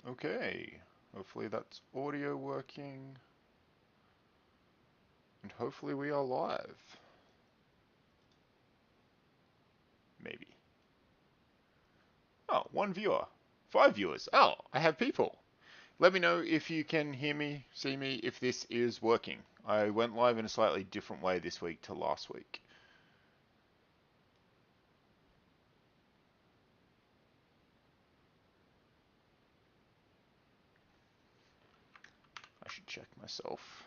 Okay, hopefully that's audio working, and hopefully we are live. Maybe. Oh, one viewer. 5 viewers. Oh, I have people. Let me know if you can hear me, see me, if this is working. I went live in a slightly different way this week to last week. I should check myself.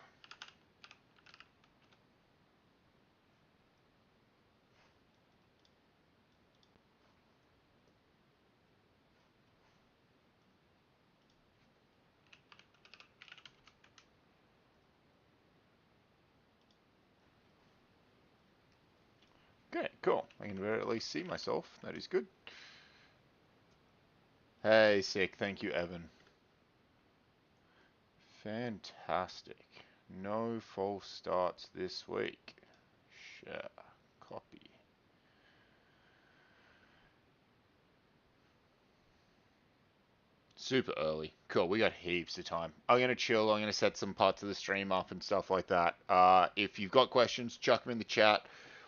Okay, cool. I can at least see myself. That is good. Hey, sick. Thank you, Evan. Fantastic. No false starts this week. Share. Copy. Super early. Cool, we got heaps of time. I'm going to chill. I'm going to set some parts of the stream up and stuff like that. If you've got questions, chuck them in the chat.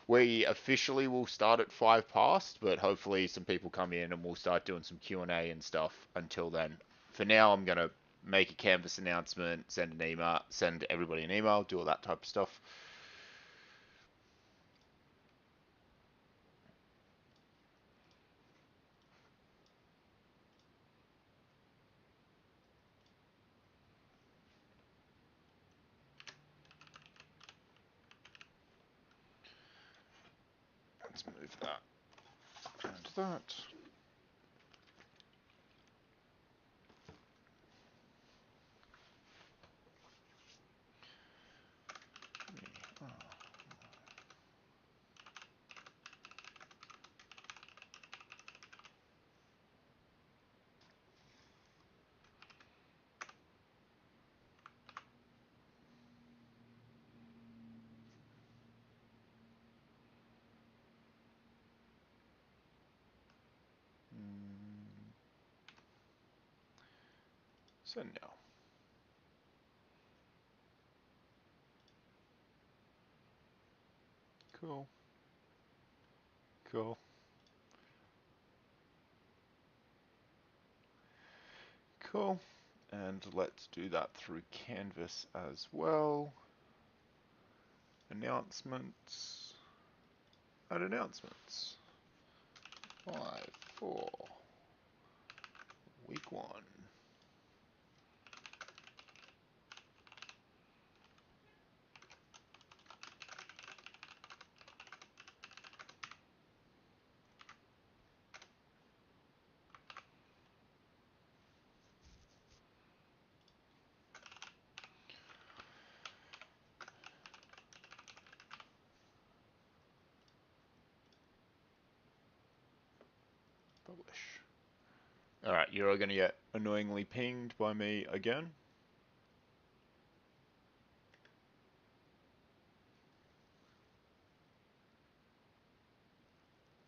We officially will start at 5 past, but hopefully some people come in and we'll start doing some Q&A and stuff until then. For now, I'm going to make a Canvas announcement, send an email, send everybody an email, do all that type of stuff. Let's move that and that. Send now. Cool. Cool. Cool. And let's do that through Canvas as well. Announcements. And announcements. 5, 4, week 1. Publish. Alright, you're all going to get annoyingly pinged by me again.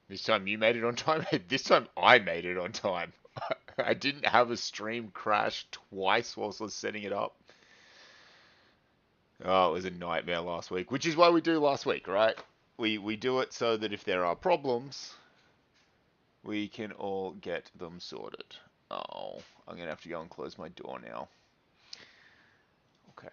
This time you made it on time. This time I made it on time. I didn't have a stream crash twice whilst I was setting it up. Oh, it was a nightmare last week, which is why we do last week, right? We do it so that if there are problems, we can all get them sorted. Oh, I'm going to have to go and close my door now. Okay.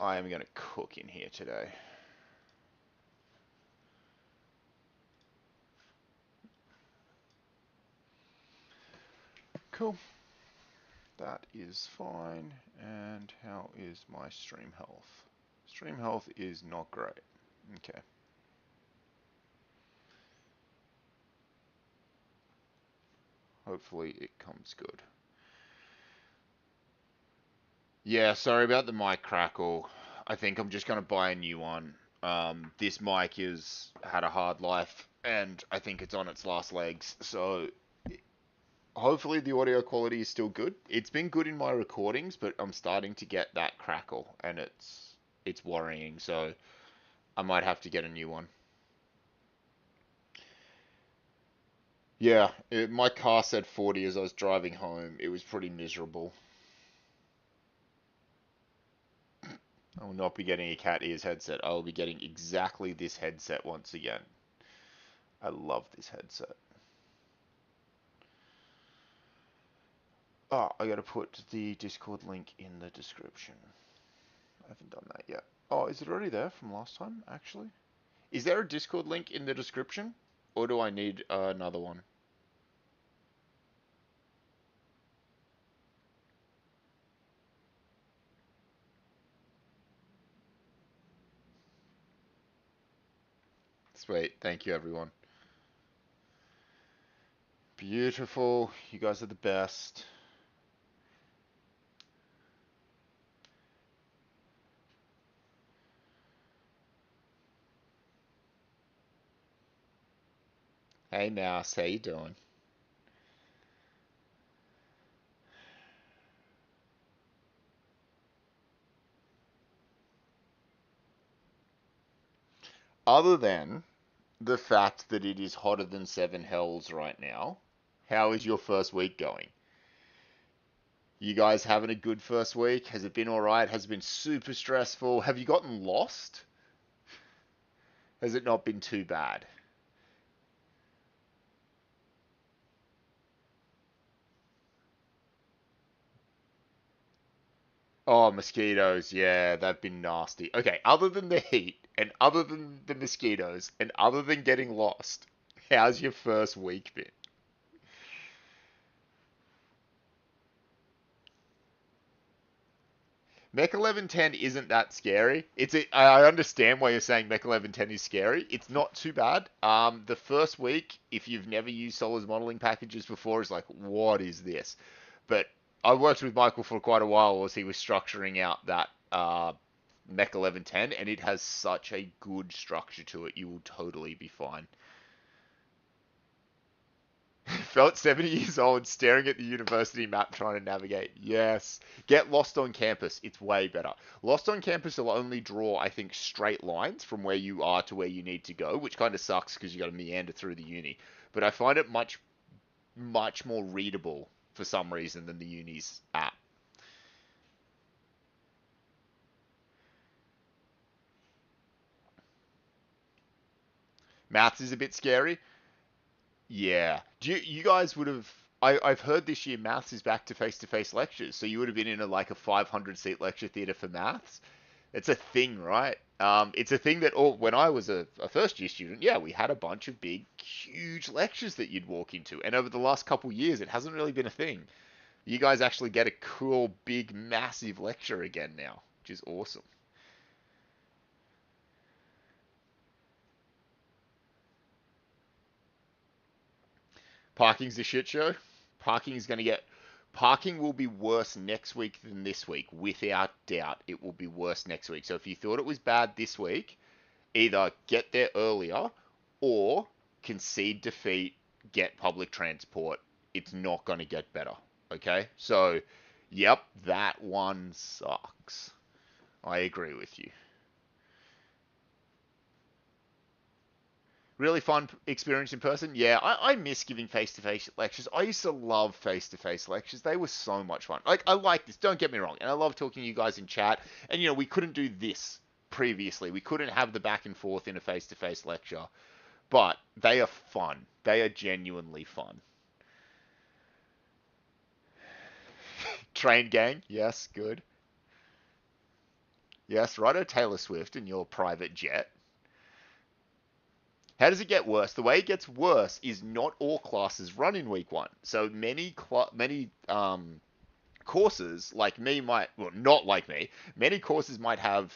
I am going to cook in here today. Cool. That is fine. And how is my stream health? Stream health is not great. Okay. Hopefully it comes good. Yeah, sorry about the mic crackle. I think I'm just going to buy a new one. This mic has had a hard life, and I think it's on its last legs. So Hopefully the audio quality is still good. It's been good in my recordings, but I'm starting to get that crackle, and it's worrying. So I might have to get a new one. Yeah, my car said 40 as I was driving home. It was pretty miserable. I will not be getting a cat ears headset. I will be getting exactly this headset once again. I love this headset. Oh, I gotta put the Discord link in the description. I haven't done that yet. Oh, is it already there from last time, actually? Is there a Discord link in the description? Or do I need another one? Sweet. Thank you, everyone. Beautiful. You guys are the best. Hey, Mouse. How you doing? Other than the fact that it is hotter than seven hells right now, how is your first week going? You guys having a good first week? Has it been alright? Has it been super stressful? Have you gotten lost? Has it not been too bad? Oh, mosquitoes. Yeah, they've been nasty. Okay, other than the heat, and other than the mosquitoes, and other than getting lost, how's your first week been? Mech 1110 isn't that scary. I understand why you're saying Mech 1110 is scary. It's not too bad. The first week, if you've never used Solid's modeling packages before, is like, what is this? But I worked with Michael for quite a while as he was structuring out that Mech 1110, and it has such a good structure to it. You will totally be fine. Felt 70 years old staring at the university map trying to navigate. Yes. Get Lost on Campus. It's way better. Lost on Campus will only draw, I think, straight lines from where you are to where you need to go, which kind of sucks because you got to meander through the uni. But I find it much, much more readable for some reason than the uni's app. Maths is a bit scary. Yeah. You guys would have. I've heard this year maths is back to face lectures, so you would have been in like a 500 seat lecture theatre for maths. It's a thing, right? It's a thing that when I was a first year student, yeah, we had a bunch of big, huge lectures that you'd walk into, and over the last couple years, it hasn't really been a thing. You guys actually get a cool, big, massive lecture again now, which is awesome. Parking's a shit show. Parking is going to get. Parking will be worse next week than this week, without doubt. It will be worse next week. So if you thought it was bad this week, either get there earlier or concede defeat, get public transport. It's not going to get better. Okay? So, yep, that one sucks. I agree with you. Really fun experience in person. Yeah, I miss giving face-to-face lectures. I used to love face-to-face lectures. They were so much fun. Like, I like this, don't get me wrong. And I love talking to you guys in chat. And, we couldn't do this previously. We couldn't have the back and forth in a face-to-face lecture. But they are fun. They are genuinely fun. Train gang. Yes, good. Yes, righto, Taylor Swift in your private jet. How does it get worse? The way it gets worse is not all classes run in week one. So many courses like me might, well, not like me. Many courses might have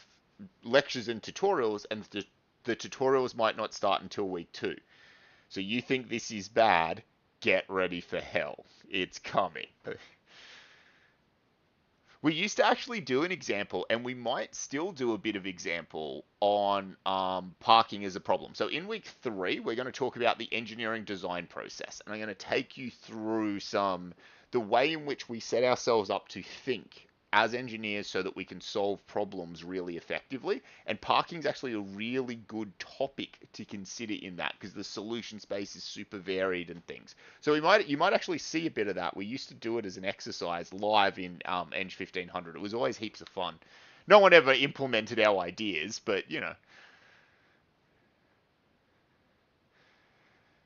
lectures and tutorials, and the tutorials might not start until week two. So you think this is bad? Get ready for hell. It's coming. We used to actually do an example, and we might still do a bit of example on parking as a problem. So in week 3, we're going to talk about the engineering design process, and I'm going to take you through the way in which we set ourselves up to think as engineers so that we can solve problems really effectively. And parking is actually a really good topic to consider in that because the solution space is super varied and things. So you might actually see a bit of that. We used to do it as an exercise live in ENGG1500. It was always heaps of fun. No one ever implemented our ideas, but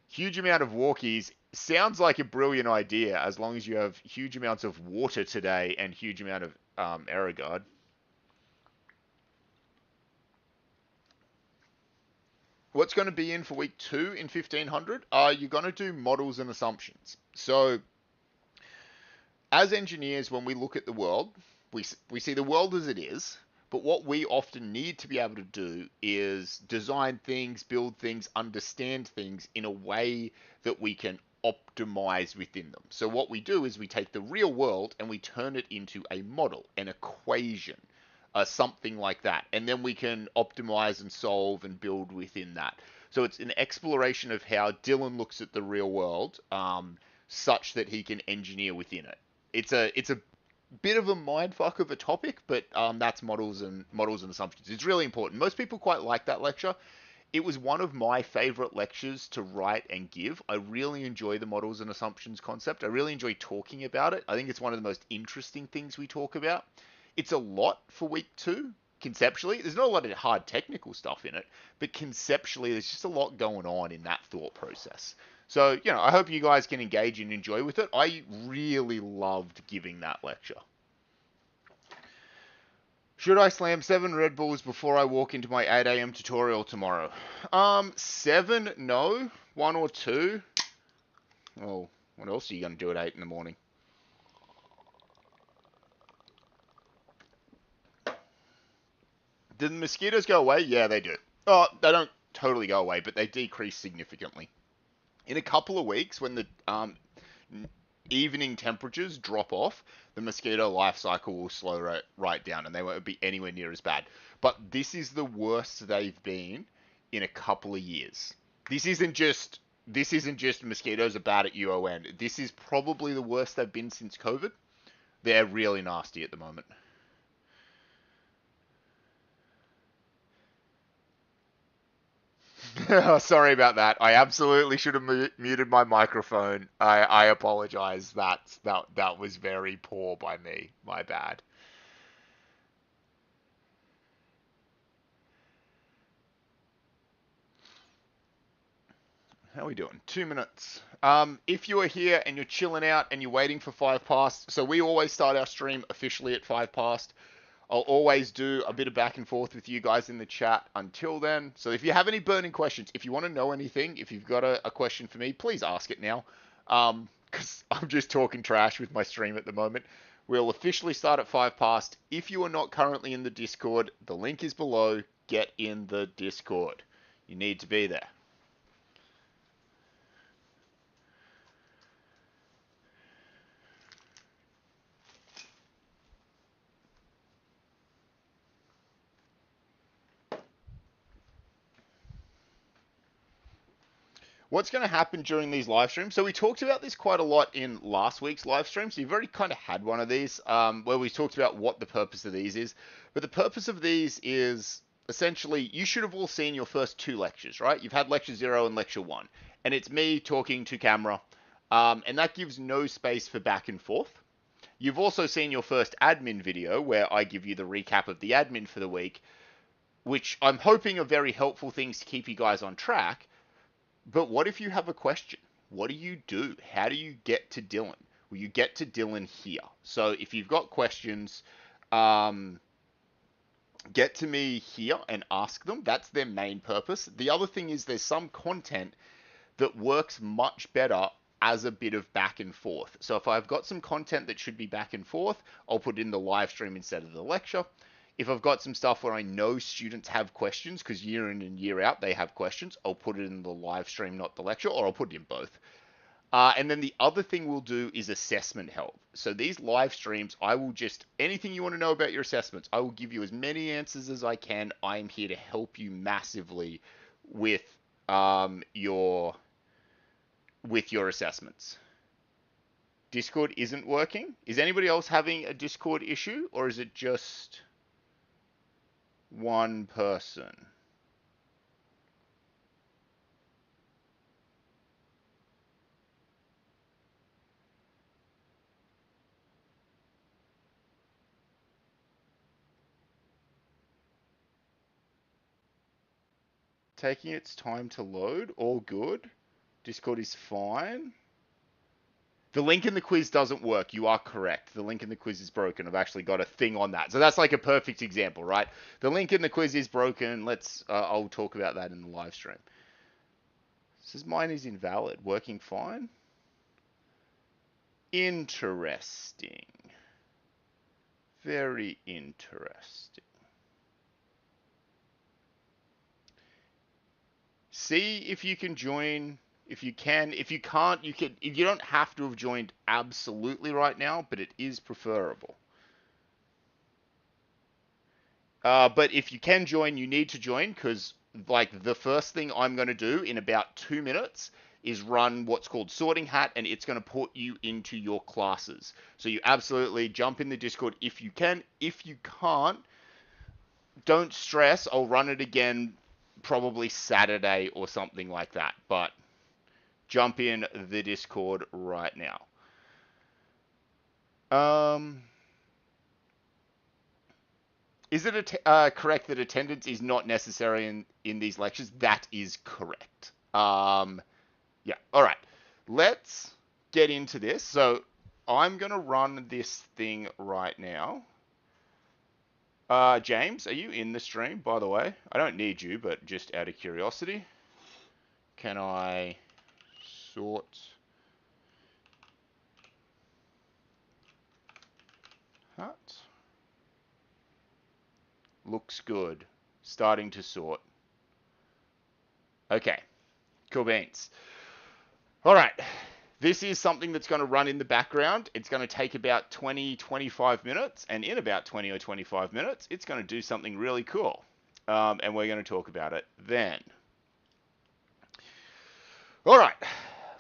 huge amount of walkies sounds like a brilliant idea as long as you have huge amounts of water today and huge amount of error guard. What's going to be in for week 2 in 1500? You're going to do models and assumptions. So as engineers, when we look at the world, we see the world as it is, but what we often need to be able to do is design things, build things, understand things in a way that we can optimize within them. So what we do is we take the real world and we turn it into a model, an equation, something like that, and then we can optimize and solve and build within that. So it's an exploration of how Dylan looks at the real world, such that he can engineer within it. It's a bit of a mindfuck of a topic, but that's models and assumptions. It's really important. Most people quite like that lecture. It was one of my favorite lectures to write and give. I really enjoy the models and assumptions concept. I really enjoy talking about it. I think it's one of the most interesting things we talk about. It's a lot for week 2 conceptually. There's not a lot of hard technical stuff in it, but conceptually there's just a lot going on in that thought process. So, I hope you guys can engage and enjoy with it. I really loved giving that lecture. Should I slam 7 Red Bulls before I walk into my 8 a.m. tutorial tomorrow? 7, no. 1 or 2. Oh, what else are you going to do at 8 in the morning? Did the mosquitoes go away? Yeah, they do. Oh, they don't totally go away, but they decrease significantly. In a couple of weeks, when the evening temperatures drop off, the mosquito life cycle will slow right down and they won't be anywhere near as bad. But this is the worst they've been in a couple of years. This isn't just mosquitoes are bad at UON. This is probably the worst they've been since COVID. They're really nasty at the moment. Sorry about that. I absolutely should have muted my microphone. I apologize. That was very poor by me. My bad. How are we doing? 2 minutes. If you are here and you're chilling out and you're waiting for 5 past, so we always start our stream officially at 5 past. I'll always do a bit of back and forth with you guys in the chat until then. So if you have any burning questions, if you want to know anything, if you've got a question for me, please ask it now. Because I'm just talking trash with my stream at the moment. We'll officially start at 5 past. If you are not currently in the Discord, the link is below. Get in the Discord. You need to be there. What's going to happen during these live streams? So we talked about this quite a lot in last week's live stream. So you've already kind of had one of these where we talked about what the purpose of these is. But the purpose of these is essentially you should have all seen your first 2 lectures, right? You've had lecture 0 and lecture 1. And it's me talking to camera. And that gives no space for back and forth. You've also seen your first admin video where I give you the recap of the admin for the week, which I'm hoping are very helpful things to keep you guys on track. But what if you have a question? What do you do? How do you get to Dylan? Well, you get to Dylan here. So if you've got questions, get to me here and ask them. That's their main purpose. The other thing is there's some content that works much better as a bit of back and forth. So if I've got some content that should be back and forth, I'll put it in the live stream instead of the lecture. If I've got some stuff where I know students have questions, because year in and year out they have questions, I'll put it in the live stream, not the lecture, or I'll put it in both. And then the other thing we'll do is assessment help. So these live streams, I will just, anything you want to know about your assessments, I will give you as many answers as I can. I am here to help you massively with your assessments. Discord isn't working. Is anybody else having a Discord issue, or is it just one person? Taking its time to load. All good. Discord is fine. The link in the quiz doesn't work. You are correct. The link in the quiz is broken. I've actually got a thing on that. So that's like a perfect example, right? The link in the quiz is broken. I'll talk about that in the live stream. It says mine is invalid. Working fine. Interesting. Very interesting. See if you can join. If you can. If you can't, you can. You don't have to have joined absolutely right now, but it is preferable. But if you can join, you need to join, because like the first thing I'm going to do in about 2 minutes is run what's called sorting hat, and it's going to put you into your classes. So you absolutely jump in the Discord if you can. If you can't, don't stress. I'll run it again probably Saturday or something like that. But jump in the Discord right now. Is it correct that attendance is not necessary in these lectures? That is correct. Yeah, all right. Let's get into this. So I'm going to run this thing right now. James, are you in the stream, by the way? I don't need you, but just out of curiosity. Can I sort? Hat. Looks good. Starting to sort. Okay. Cool beans. All right. This is something that's going to run in the background. It's going to take about 20, 25 minutes. And in about 20 or 25 minutes, it's going to do something really cool. And we're going to talk about it then. All right.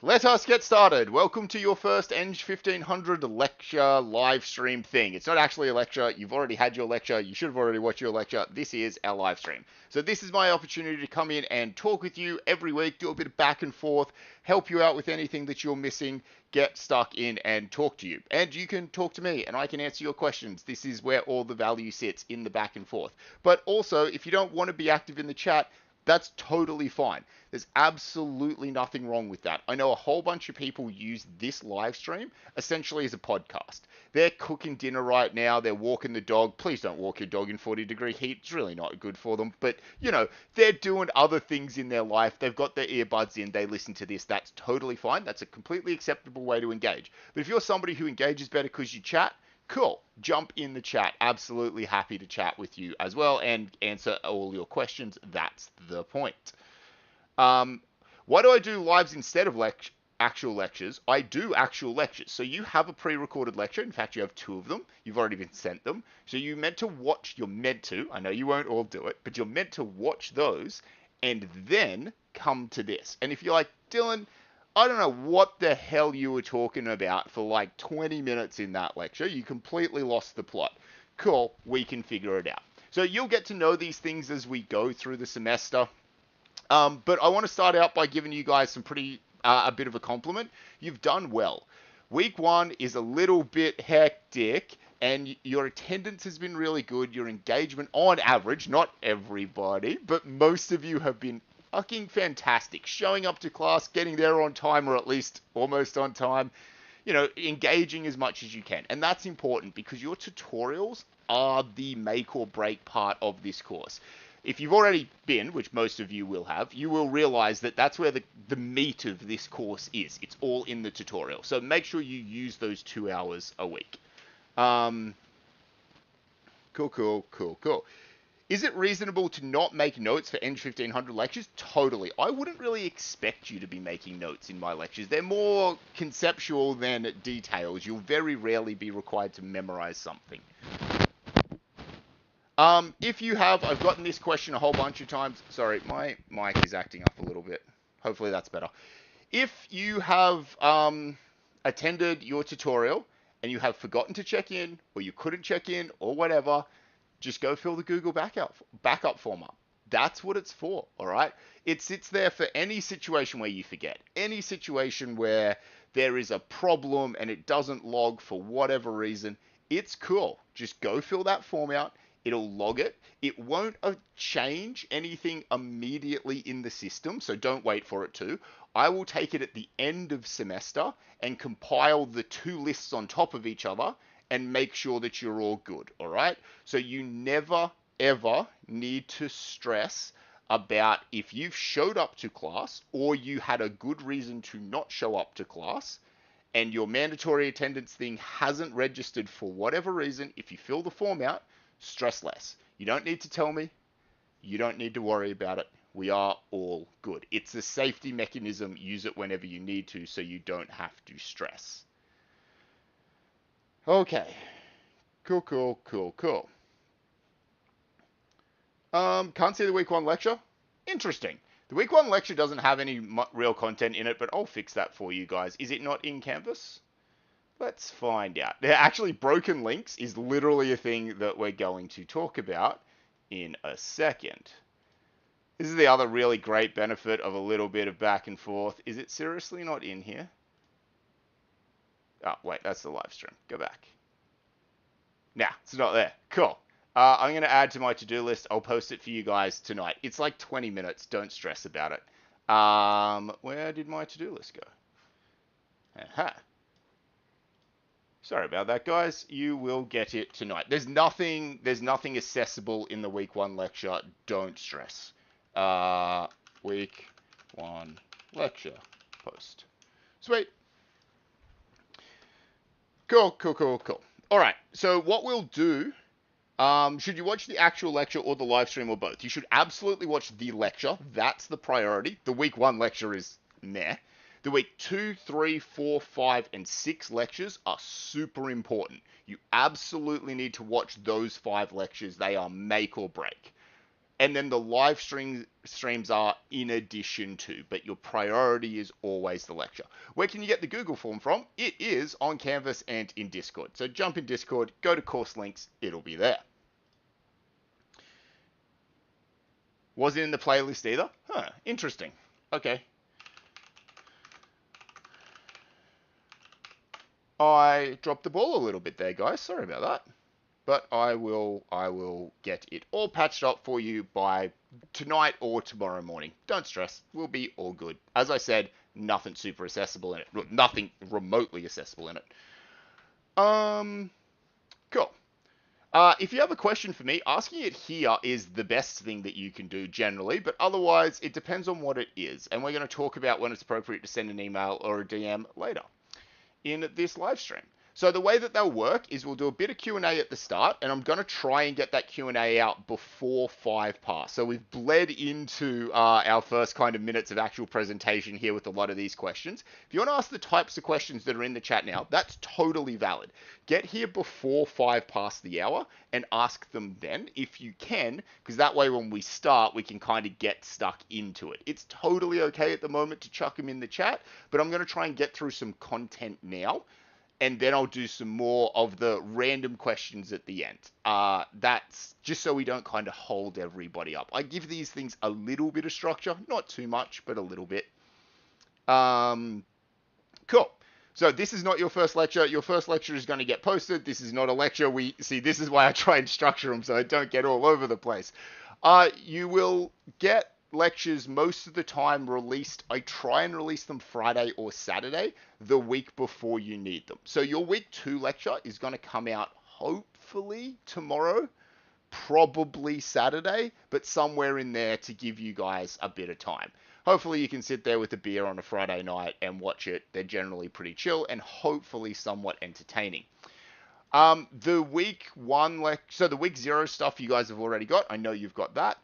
Let us get started. Welcome to your first ENGG1500 lecture live stream thing. It's not actually a lecture. You've already had your lecture. You should have already watched your lecture. This is our live stream. So this is my opportunity to come in and talk with you every week, do a bit of back and forth, help you out with anything that you're missing, get stuck in and talk to you. And you can talk to me and I can answer your questions. This is where all the value sits, in the back and forth. But also, if you don't want to be active in the chat, that's totally fine. There's absolutely nothing wrong with that. I know a whole bunch of people use this live stream essentially as a podcast. They're cooking dinner right now. They're walking the dog. Please don't walk your dog in 40-degree heat. It's really not good for them. But, you know, they're doing other things in their life. They've got their earbuds in. They listen to this. That's totally fine. That's a completely acceptable way to engage. But if you're somebody who engages better because you chat, cool. Jump in the chat. Absolutely happy to chat with you as well and answer all your questions. That's the point. Why do I do lives instead of actual lectures? I do actual lectures. So you have a pre-recorded lecture. In fact, you have 2 of them. You've already been sent them. So you're meant to, I know you won't all do it, but you're meant to watch those and then come to this. And if you're like, Dylan, I don't know what the hell you were talking about for like 20 minutes in that lecture. You completely lost the plot. Cool, we can figure it out. So you'll get to know these things as we go through the semester. But I want to start out by giving you guys some a bit of a compliment. You've done well. Week 1 is a little bit hectic, and your attendance has been really good. Your engagement, on average, not everybody, but most of you have been fucking fantastic. Showing up to class, getting there on time, or at least almost on time. You know, engaging as much as you can. And that's important because your tutorials are the make or break part of this course. If you've already been, which most of you will have, you will realize that that's where the meat of this course is. It's all in the tutorial. So make sure you use those 2 hours a week. Cool. Is it reasonable to not make notes for ENGG1500 lectures? Totally. I wouldn't really expect you to be making notes in my lectures. They're more conceptual than details. You'll very rarely be required to memorize something. If you have, I've gotten this question a whole bunch of times. Sorry, my mic is acting up a little bit. Hopefully that's better. If you have attended your tutorial and you have forgotten to check in, or you couldn't check in, or whatever, just go fill the Google backup form up. That's what it's for, all right? It sits there for any situation where you forget, any situation where there is a problem and it doesn't log for whatever reason. It's cool. Just go fill that form out. It'll log it. It won't change anything immediately in the system, so don't wait for it to. I will take it at the end of semester and compile the two lists on top of each other and make sure that you're all good, all right? So you never, ever need to stress about if you've showed up to class or you had a good reason to not show up to class and your mandatory attendance thing hasn't registered for whatever reason. If you fill the form out, stress less. You don't need to tell me. You don't need to worry about it. We are all good. It's a safety mechanism. Use it whenever you need to so you don't have to stress. Okay. Cool. Can't see the week 1 lecture. Interesting. The week 1 lecture doesn't have any real content in it, but I'll fix that for you guys. Is it not in Canvas? Let's find out. Actually, broken links is literally a thing that we're going to talk about in a second. This is the other really great benefit of a little bit of back and forth. Is it seriously not in here? Oh, wait, that's the live stream. Go back. Nah, it's not there. Cool. I'm going to add to my to-do list. I'll post it for you guys tonight. It's like 20 minutes. Don't stress about it. Where did my to-do list go? Aha. Sorry about that, guys. You will get it tonight. There's nothing accessible in the week 1 lecture. Don't stress. Week 1 lecture post. Sweet. Cool. All right. So what we'll do, should you watch the actual lecture or the live stream or both? You should absolutely watch the lecture. That's the priority. The week 1 lecture is meh. The week 2, 3, 4, 5, and 6 lectures are super important. You absolutely need to watch those 5 lectures. They are make or break. And then the live streams are in addition to, but your priority is always the lecture. Where can you get the Google form from? It is on Canvas and in Discord. So jump in Discord, go to course links, it'll be there. Wasn't in the playlist either? Huh, interesting. Okay. I dropped the ball a little bit there, guys. Sorry about that. But I will get it all patched up for you by tonight or tomorrow morning. Don't stress. We'll be all good. As I said, nothing super accessible in it. Nothing remotely accessible in it. Cool. If you have a question for me, asking it here is the best thing that you can do generally, but otherwise it depends on what it is. And we're going to talk about when it's appropriate to send an email or a DM later in this live stream. So the way that they'll work is we'll do a bit of Q&A at the start, and I'm going to try and get that Q&A out before 5 past. So we've bled into our first kind of minutes of actual presentation here with a lot of these questions. If you want to ask the types of questions that are in the chat now, that's totally valid. Get here before 5 past the hour and ask them then if you can, because that way when we start, we can kind of get stuck into it. It's totally okay at the moment to chuck them in the chat, but I'm going to try and get through some content now. And then I'll do some more of the random questions at the end. That's just so we don't kind of hold everybody up. I give these things a little bit of structure, not too much, but a little bit. Cool. So this is not your first lecture. Your first lecture is going to get posted. This is not a lecture. This is why I try and structure them so I don't get all over the place. You will get lectures most of the time released. I try and release them Friday or Saturday, the week before you need them. So your week 2 lecture is going to come out hopefully tomorrow, probably Saturday, but somewhere in there to give you guys a bit of time. Hopefully you can sit there with a beer on a Friday night and watch it. They're generally pretty chill and hopefully somewhat entertaining. The week one, so the week zero stuff you guys have already got. I know you've got that.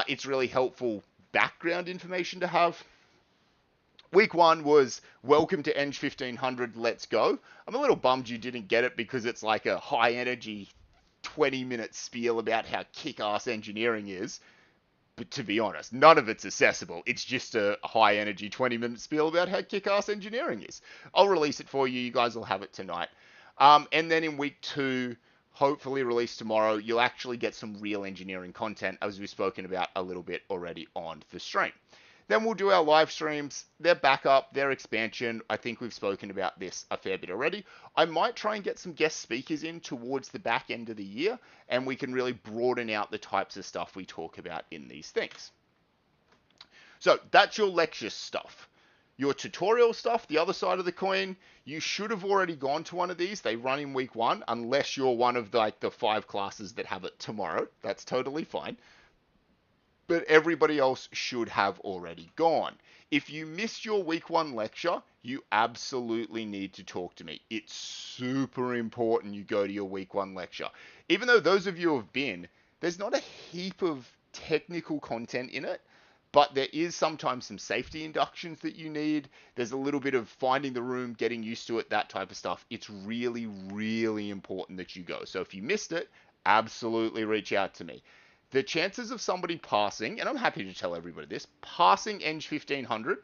It's really helpful background information to have. Week one was welcome to ENGG1500, let's go. I'm a little bummed you didn't get it because it's like a high energy 20-minute spiel about how kick-ass engineering is. But to be honest, none of it's accessible. It's just a high energy 20-minute spiel about how kick-ass engineering is. I'll release it for you. You guys will have it tonight. And then in week two, hopefully released tomorrow, you'll actually get some real engineering content, as we've spoken about a little bit already on the stream. Then we'll do our live streams, their backup, their expansion. I think we've spoken about this a fair bit already. I might try and get some guest speakers in towards the back end of the year, and we can really broaden out the types of stuff we talk about in these things. So that's your lecture stuff. Your tutorial stuff, the other side of the coin, you should have already gone to one of these. They run in week one, unless you're one of the 5 classes that have it tomorrow. That's totally fine. But everybody else should have already gone. If you missed your week one lecture, you absolutely need to talk to me. It's super important you go to your week one lecture. Even though those of you who have been, there's not a heap of technical content in it, but there is sometimes some safety inductions that you need. There's a little bit of finding the room, getting used to it, that type of stuff. It's really, really important that you go. So if you missed it, absolutely reach out to me. The chances of somebody passing, and I'm happy to tell everybody this, passing ENGG1500,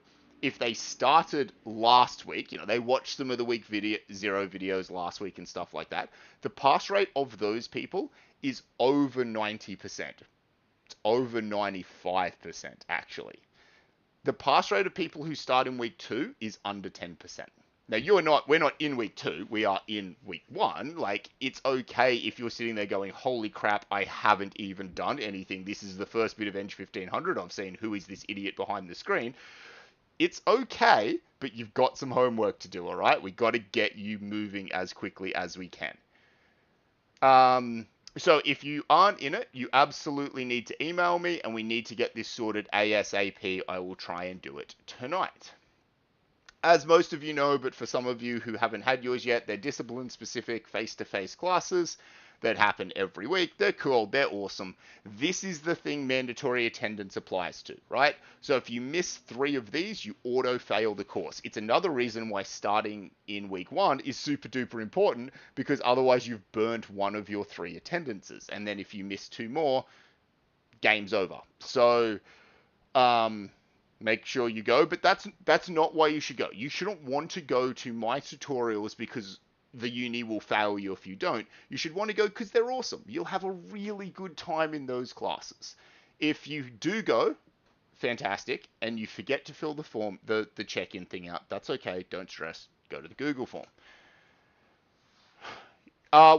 if they started last week, they watched some of the week zero videos last week and stuff like that, the pass rate of those people is over 90%. It's over 95%, actually. The pass rate of people who start in week two is under 10%. Now, we're not in week two, we are in week one. Like, it's okay if you're sitting there going, holy crap, I haven't even done anything. This is the first bit of ENGG1500 I've seen. Who is this idiot behind the screen? It's okay, but you've got some homework to do, all right? We got to get you moving as quickly as we can. So if you aren't in it, you absolutely need to email me, and we need to get this sorted ASAP. I will try and do it tonight. As most of you know, but for some of you who haven't had yours yet, they're discipline-specific face-to-face classes that happen every week. They're cool. They're awesome. This is the thing mandatory attendance applies to, right? So if you miss 3 of these, you auto-fail the course. It's another reason why starting in week 1 is super-duper important, because otherwise you've burnt 1 of your 3 attendances. And then if you miss 2 more, game's over. So, make sure you go, but that's not why you should go. You shouldn't want to go to my tutorials because the uni will fail you if you don't. You should want to go because they're awesome. You'll have a really good time in those classes. If you do go, fantastic, and you forget to fill the form, the check-in thing out, that's okay. Don't stress. Go to the Google form.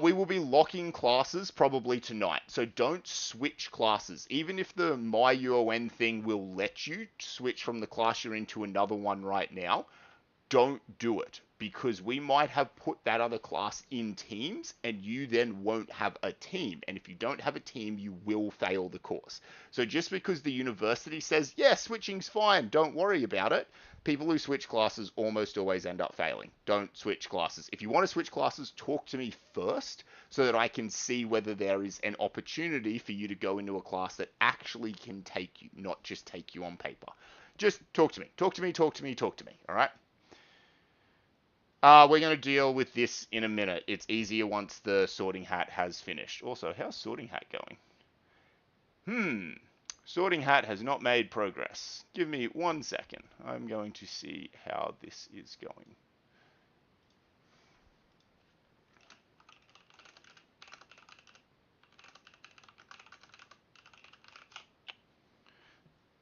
We will be locking classes probably tonight, so don't switch classes. Even if the MyUON thing will let you switch from the class you're in to another one right now, don't do it, because we might have put that other class in teams and you then won't have a team. And if you don't have a team, you will fail the course. So just because the university says, yeah, switching's fine, don't worry about it, people who switch classes almost always end up failing. Don't switch classes. If you want to switch classes, talk to me first so that I can see whether there is an opportunity for you to go into a class that actually can take you, not just take you on paper. Just talk to me. Talk to me, talk to me, talk to me. All right? We're going to deal with this in a minute. It's easier once the sorting hat has finished. Also, how's sorting hat going? Sorting hat has not made progress. Give me 1 second. I'm going to see how this is going.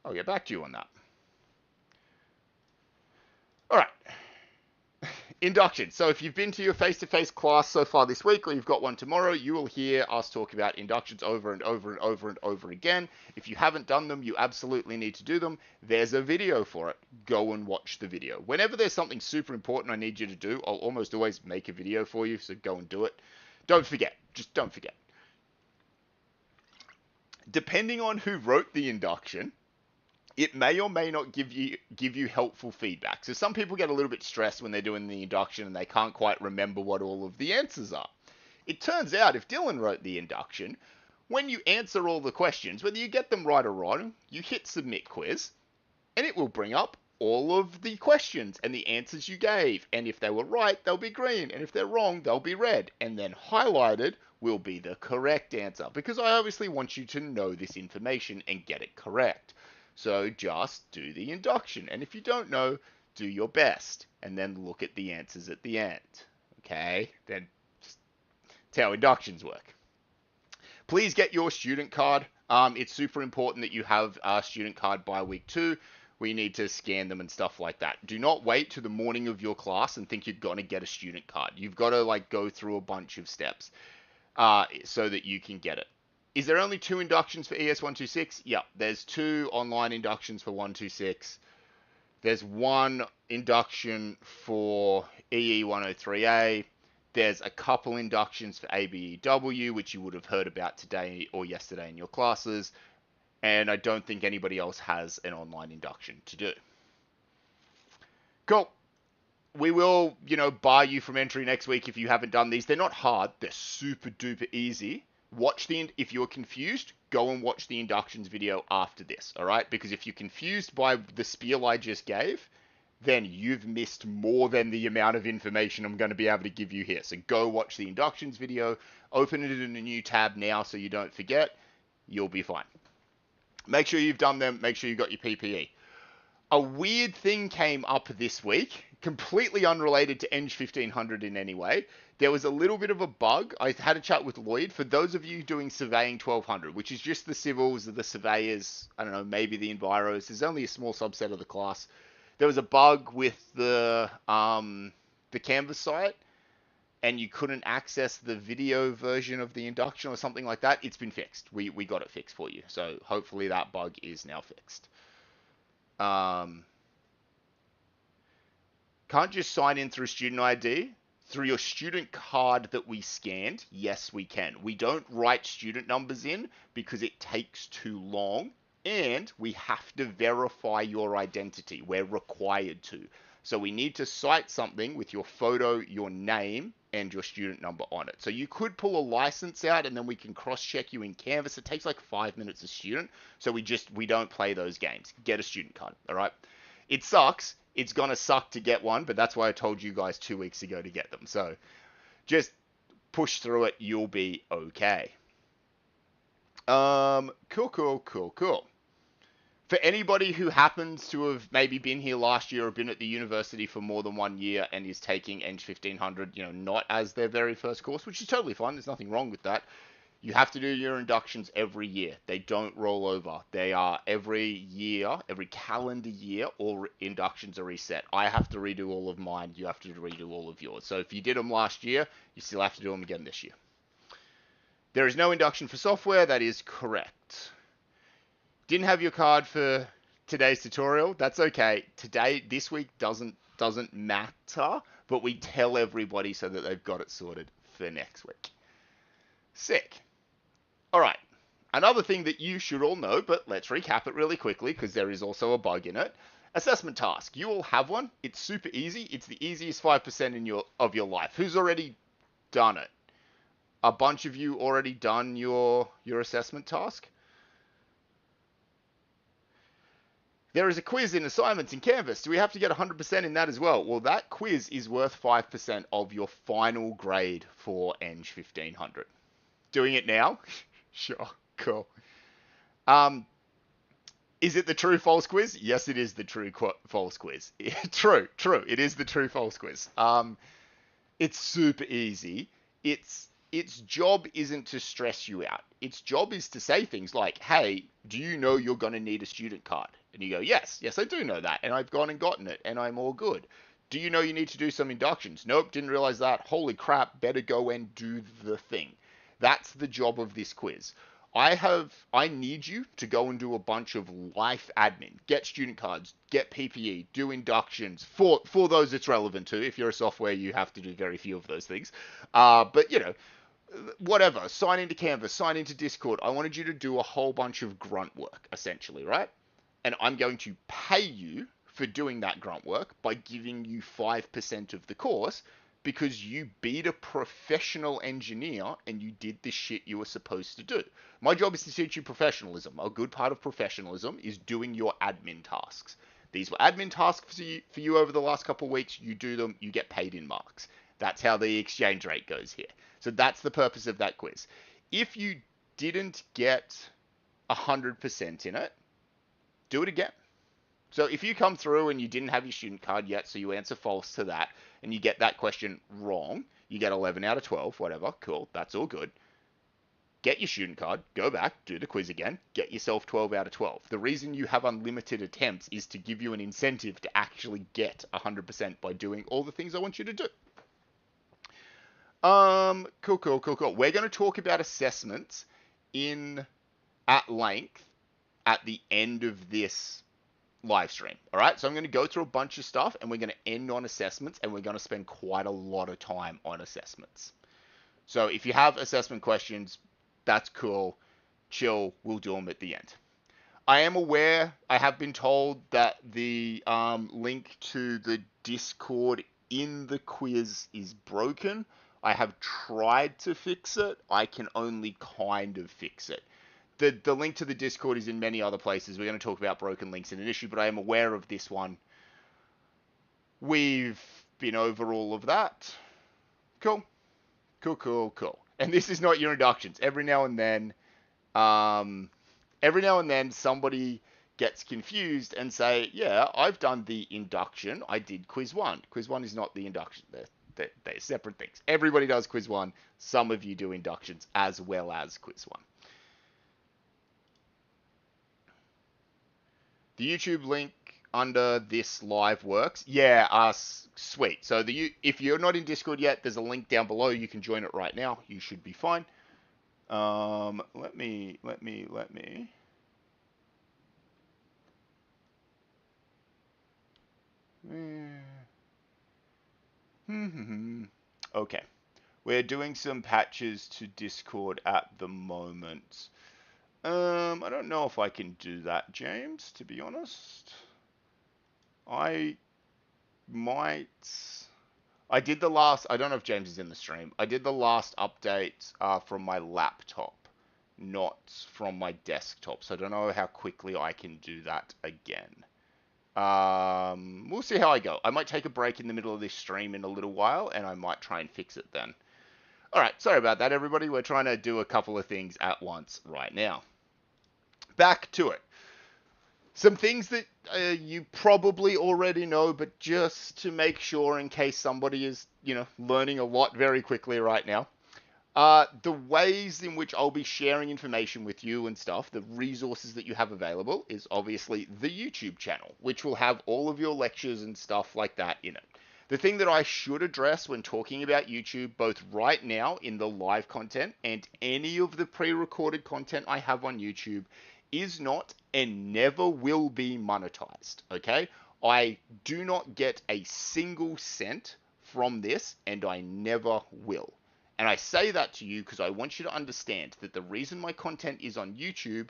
I'll get back to you on that. All right. Induction. So if you've been to your face-to-face class so far this week, or you've got one tomorrow, you will hear us talk about inductions over and over and over and over again. If you haven't done them, you absolutely need to do them. There's a video for it. Go and watch the video. Whenever there's something super important I need you to do, I'll almost always make a video for you, so go and do it. Don't forget. Just don't forget. Depending on who wrote the induction, it may or may not give you helpful feedback. So some people get a little bit stressed when they're doing the induction and they can't quite remember what all of the answers are. It turns out if Dylan wrote the induction, when you answer all the questions, whether you get them right or wrong, you hit submit quiz, and it will bring up all of the questions and the answers you gave. And if they were right, they'll be green. And if they're wrong, they'll be red. And then highlighted will be the correct answer. Because I obviously want you to know this information and get it correct. So just do the induction. And if you don't know, do your best. And then look at the answers at the end. Okay? Then that's how inductions work. Please get your student card. It's super important that you have a student card by week 2. We need to scan them and stuff like that. Do not wait to the morning of your class and think you're going to get a student card. You've got to go through a bunch of steps so that you can get it. Is there only 2 inductions for ES126? Yeah, there's 2 online inductions for 126. There's 1 induction for EE103A. There's a couple inductions for ABEW, which you would have heard about today or yesterday in your classes. And I don't think anybody else has an online induction to do. Cool. We will, bar you from entry next week if you haven't done these. They're not hard. They're super duper easy. If you're confused, go and watch the inductions video after this, all right? Because if you're confused by the spiel I just gave, then you've missed more than the amount of information I'm going to be able to give you here. So go watch the inductions video, open it in a new tab now so you don't forget. You'll be fine. Make sure you've done them. Make sure you got your PPE. A weird thing came up this week, completely unrelated to ENGG1500 in any way. There was a little bit of a bug. I had a chat with Lloyd. For those of you doing Surveying 1200, which is just the civils, the surveyors, I don't know, maybe the enviros. There's only a small subset of the class. There was a bug with the Canvas site, and you couldn't access the video version of the induction or something like that. It's been fixed. We got it fixed for you. So hopefully that bug is now fixed. Can't just sign in through student ID. Through your student card that we scanned, yes, we can. We don't write student numbers in because it takes too long, and we have to verify your identity. We're required to. So we need to cite something with your photo, your name, and your student number on it. So you could pull a license out and then we can cross-check you in Canvas. It takes like 5 minutes a student. So we don't play those games. Get a student card, all right? It sucks. It's going to suck to get one, but that's why I told you guys 2 weeks ago to get them. So just push through it. You'll be okay. Cool. For anybody who happens to have maybe been here last year or been at the university for more than 1 year and is taking ENGG1500, not as their very first course, which is totally fine. There's nothing wrong with that. You have to do your inductions every year. They don't roll over. They are every year, every calendar year, all inductions are reset. I have to redo all of mine. You have to redo all of yours. So if you did them last year, you still have to do them again this year. There is no induction for software. That is correct. Didn't have your card for today's tutorial. That's okay. This week doesn't matter, but we tell everybody so that they've got it sorted for next week. Sick. All right. Another thing that you should all know, but let's recap it really quickly because there is also a bug in it. Assessment task. You all have one. It's super easy. It's the easiest 5% of your life. Who's already done it? A bunch of you already done your assessment task? There is a quiz in assignments in Canvas. Do we have to get 100% in that as well? Well, that quiz is worth 5% of your final grade for ENGG1500. Doing it now? Sure, cool. Is it the true-false quiz? Yes, it is the true-false quiz. True. It is the true-false quiz. It's super easy. Its job isn't to stress you out. Its job is to say things like, hey, do you know you're going to need a student card? And you go, yes, I do know that. And I've gone and gotten it, and I'm all good. Do you know you need to do some inductions? Nope, didn't realize that. Holy crap, better go and do the thing. That's the job of this quiz. I need you to go and do a bunch of life admin. Get student cards, get PPE, do inductions for those it's relevant to. If you're a software, you have to do very few of those things. But, whatever. Sign into Canvas, sign into Discord. I wanted you to do a whole bunch of grunt work, essentially, right? And I'm going to pay you for doing that grunt work by giving you 5% of the course because you beat a professional engineer and you did the shit you were supposed to do. My job is to teach you professionalism. A good part of professionalism is doing your admin tasks. These were admin tasks for you over the last couple of weeks. You do them, you get paid in marks. That's how the exchange rate goes here. So that's the purpose of that quiz. If you didn't get 100% in it, do it again. So if you come through and you didn't have your student card yet, so you answer false to that, and you get that question wrong, you get 11 out of 12, whatever, cool, that's all good. Get your student card, go back, do the quiz again, get yourself 12 out of 12. The reason you have unlimited attempts is to give you an incentive to actually get 100% by doing all the things I want you to do. Cool. We're going to talk about assessments at length at the end of this live stream. All right, so I'm going to go through a bunch of stuff and we're going to end on assessments, and we're going to spend quite a lot of time on assessments. So if you have assessment questions, that's cool. Chill, we'll do them at the end. I am aware, I have been told that the link to the Discord in the quiz is broken. I have tried to fix it. I can only kind of fix it. The link to the Discord is in many other places. We're going to talk about broken links in an issue, but I am aware of this one. We've been over all of that. Cool. And this is not your inductions. Every now and then somebody gets confused and say, yeah, I've done the induction. I did quiz 1. Quiz 1 is not the induction. They're separate things. Everybody does quiz 1. Some of you do inductions as well as quiz 1. The YouTube link under this live works. Yeah, sweet. So if you're not in Discord yet, there's a link down below. You can join it right now. You should be fine. Let me. Okay. We're doing some patches to Discord at the moment. I don't know if I can do that, James, to be honest. I did the last, I don't know if James is in the stream. I did the last update from my laptop, not from my desktop. So I don't know how quickly I can do that again. We'll see how I go. I might take a break in the middle of this stream in a little while, and I might try and fix it then. All right, sorry about that, everybody. We're trying to do a couple of things at once right now. Back to it. Some things that you probably already know, but just to make sure in case somebody is, learning a lot very quickly right now. The ways in which I'll be sharing information with you and stuff, the resources that you have available, is obviously the YouTube channel, which will have all of your lectures and stuff like that in it. The thing that I should address when talking about YouTube, both right now in the live content and any of the pre-recorded content I have on YouTube, is not and never will be monetized, okay? I do not get a single cent from this, and I never will. And I say that to you because I want you to understand that the reason my content is on YouTube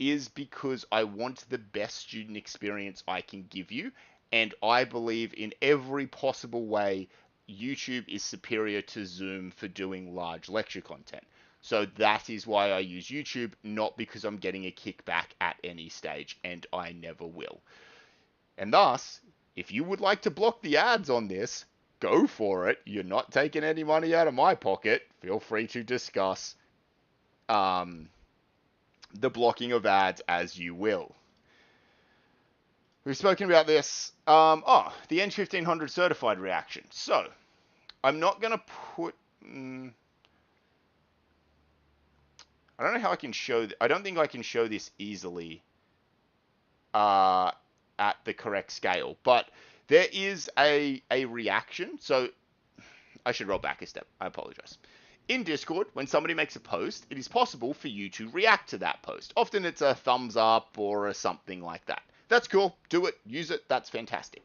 is because I want the best student experience I can give you. And I believe in every possible way, YouTube is superior to Zoom for doing large lecture content. So that is why I use YouTube, not because I'm getting a kickback at any stage, and I never will. And thus, if you would like to block the ads on this, go for it. You're not taking any money out of my pocket. Feel free to discuss the blocking of ads as you will. We've spoken about this. The ENGG1500 certified reaction. So, I'm not going to put... I don't know how I can show... I don't think I can show this easily at the correct scale. But there is a reaction. So, I should roll back a step. I apologize. In Discord, when somebody makes a post, it is possible for you to react to that post. Often it's a thumbs up or something like that. That's cool. Do it. Use it. That's fantastic.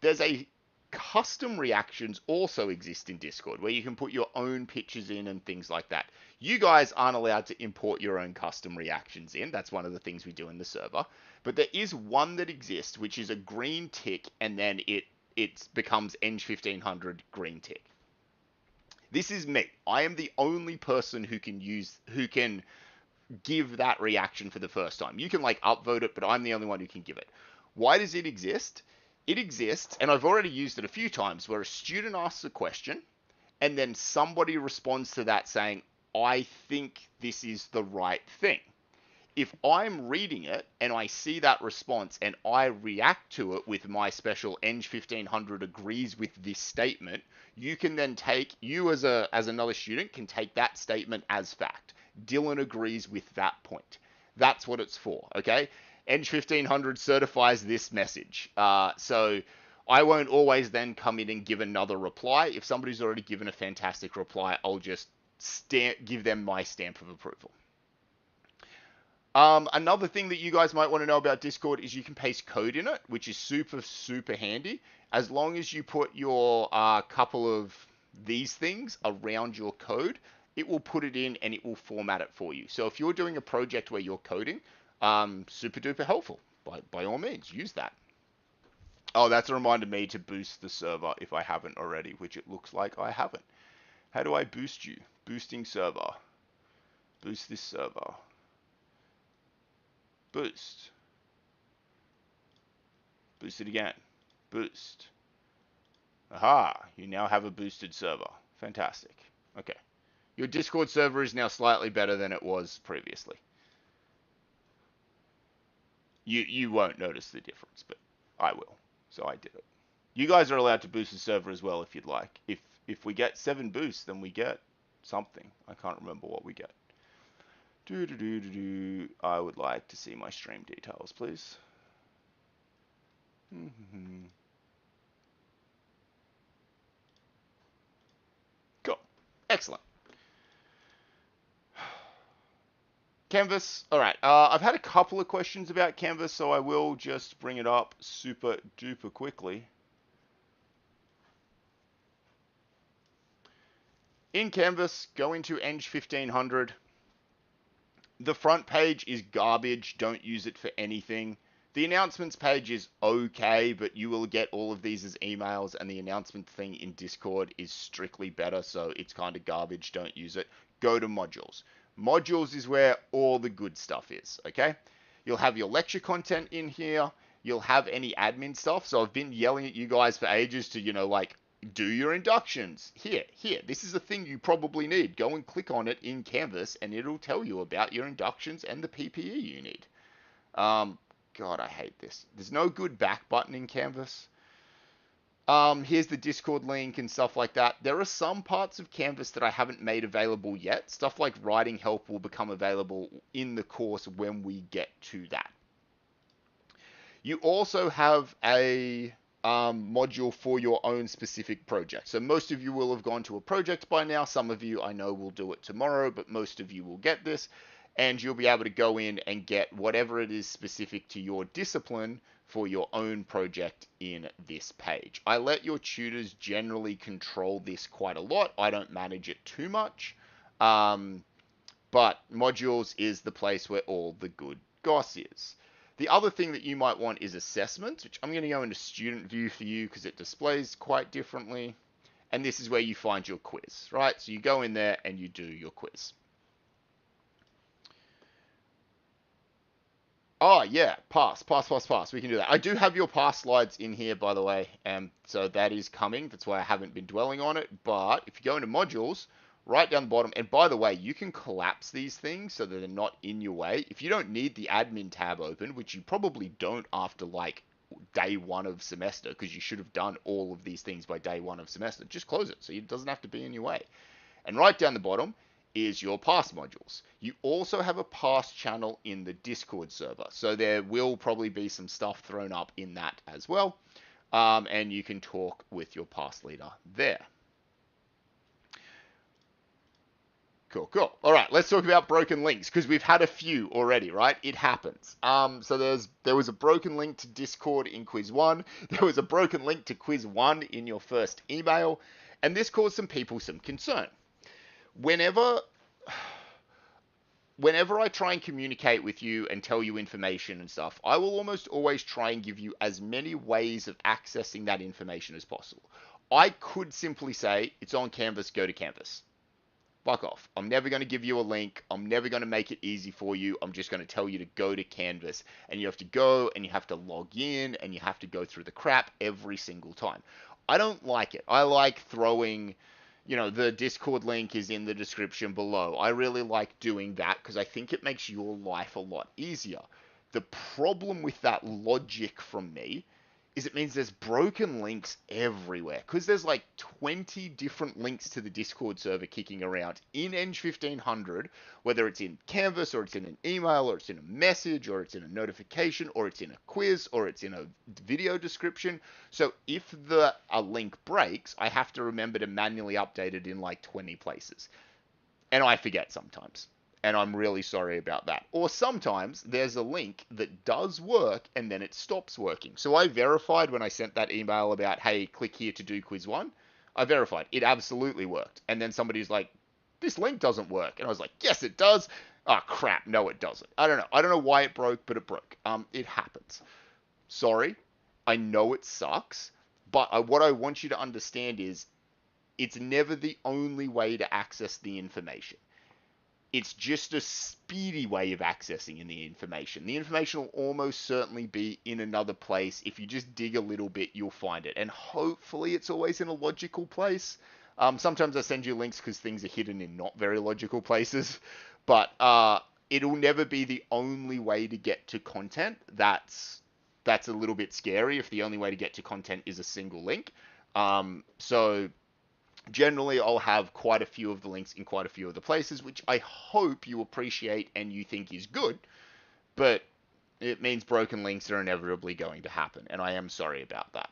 There's a custom reactions also exist in Discord where you can put your own pictures in and things like that. You guys aren't allowed to import your own custom reactions in. That's one of the things we do in the server. But there is one that exists, which is a green tick, and then it becomes ENGG1500 green tick. This is me. I am the only person who can give that reaction for the first time. You can like upvote it, but I'm the only one who can give it. Why does it exist? It exists, and I've already used it a few times, where a student asks a question and then somebody responds to that saying, I think this is the right thing. If I'm reading it and I see that response and I react to it with my special ENGG1500 agrees with this statement, you can then you as another student can take that statement as fact. Dylan agrees with that point. That's what it's for, okay? ENGG1500 certifies this message. So I won't always then come in and give another reply. If somebody's already given a fantastic reply, I'll just give them my stamp of approval. Another thing that you guys might want to know about Discord is you can paste code in it, which is super, super handy. As long as you put your couple of these things around your code, it will put it in and it will format it for you. So if you're doing a project where you're coding, super duper helpful. By all means, use that. Oh, that's a reminder me to boost the server if I haven't already, which it looks like I haven't. How do I boost you? Boosting server. Boost this server. Boost. Boost it again. Boost. Aha, you now have a boosted server. Fantastic. Okay. Your Discord server is now slightly better than it was previously. You won't notice the difference, but I will. So I did it. You guys are allowed to boost the server as well if you'd like. If we get 7 boosts, then we get something. I can't remember what we get. I would like to see my stream details, please. Cool. Excellent. Canvas. All right. I've had a couple of questions about Canvas, so I will just bring it up super duper quickly. In Canvas, go into ENGG1500. The front page is garbage. Don't use it for anything. The announcements page is okay, but you will get all of these as emails, and the announcement thing in Discord is strictly better, so it's kind of garbage. Don't use it. Go to modules. Modules is where all the good stuff is, okay? You'll have your lecture content in here. You'll have any admin stuff. So I've been yelling at you guys for ages to, like, do your inductions. Here. This is a thing you probably need. Go and click on it in Canvas, and it'll tell you about your inductions and the PPE you need. God, I hate this. There's no good back button in Canvas. Here's the Discord link and stuff like that. There are some parts of Canvas that I haven't made available yet. Stuff like writing help will become available in the course when we get to that. You also have a module for your own specific project. So most of you will have gone to a project by now. Some of you I know will do it tomorrow, but most of you will get this. And you'll be able to go in and get whatever it is specific to your discipline for your own project in this page. I let your tutors generally control this quite a lot. I don't manage it too much. But modules is the place where all the good goss is. The other thing that you might want is assessments, which I'm going to go into student view for you because it displays quite differently. And this is where you find your quiz, right? So you go in there and you do your quiz. Oh, yeah, pass. We can do that. I do have your pass slides in here, by the way. So that is coming. That's why I haven't been dwelling on it. But if you go into modules, right down the bottom, and by the way, you can collapse these things so that they're not in your way. If you don't need the admin tab open, which you probably don't after like day 1 of semester, because you should have done all of these things by day 1 of semester, just close it so it doesn't have to be in your way. And right down the bottom is your pass modules. You also have a pass channel in the Discord server, so there will probably be some stuff thrown up in that as well, and you can talk with your pass leader there. Cool. All right, let's talk about broken links, because we've had a few already, right? It happens. So there was a broken link to Discord in quiz 1. There was a broken link to quiz 1 in your first email, and this caused some people some concern. Whenever whenever I try and communicate with you and tell you information and stuff, I will almost always try and give you as many ways of accessing that information as possible. I could simply say, it's on Canvas, go to Canvas. Fuck off. I'm never going to give you a link. I'm never going to make it easy for you. I'm just going to tell you to go to Canvas. And you have to go and you have to log in and you have to go through the crap every single time. I don't like it. I like throwing, the Discord link is in the description below. I really like doing that because I think it makes your life a lot easier. The problem with that logic from me is it means there's broken links everywhere because there's like 20 different links to the Discord server kicking around in ENGG1500, whether it's in Canvas or it's in an email or it's in a message or it's in a notification or it's in a quiz or it's in a video description. So if a link breaks, I have to remember to manually update it in like 20 places. And I forget sometimes. And I'm really sorry about that. Or sometimes there's a link that does work and then it stops working. So I verified when I sent that email about, hey, click here to do quiz 1. I verified. It absolutely worked. And then somebody's like, this link doesn't work. And I was like, yes, it does. Oh, crap. No, it doesn't. I don't know. I don't know why it broke, but it broke. It happens. Sorry. I know it sucks. But what I want you to understand is it's never the only way to access the information. It's just a speedy way of accessing the information. The information will almost certainly be in another place. If you just dig a little bit, you'll find it. And hopefully it's always in a logical place. Sometimes I send you links because things are hidden in not very logical places. But it'll never be the only way to get to content. That's a little bit scary if the only way to get to content is a single link. So generally, I'll have quite a few of the links in quite a few of the places, which I hope you appreciate and you think is good, but it means broken links are inevitably going to happen, and I am sorry about that.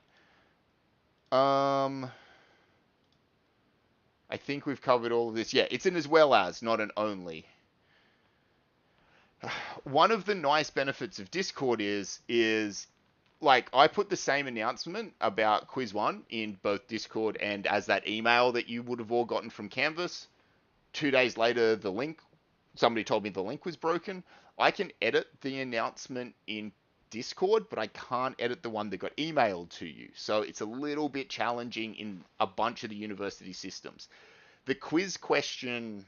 I think we've covered all of this. Yeah, it's an as well as, not an only. One of the nice benefits of Discord is like, I put the same announcement about quiz 1 in both Discord and as that email that you would have all gotten from Canvas. 2 days later, somebody told me the link was broken. I can edit the announcement in Discord, but I can't edit the one that got emailed to you. So it's a little bit challenging in a bunch of the university systems. The quiz question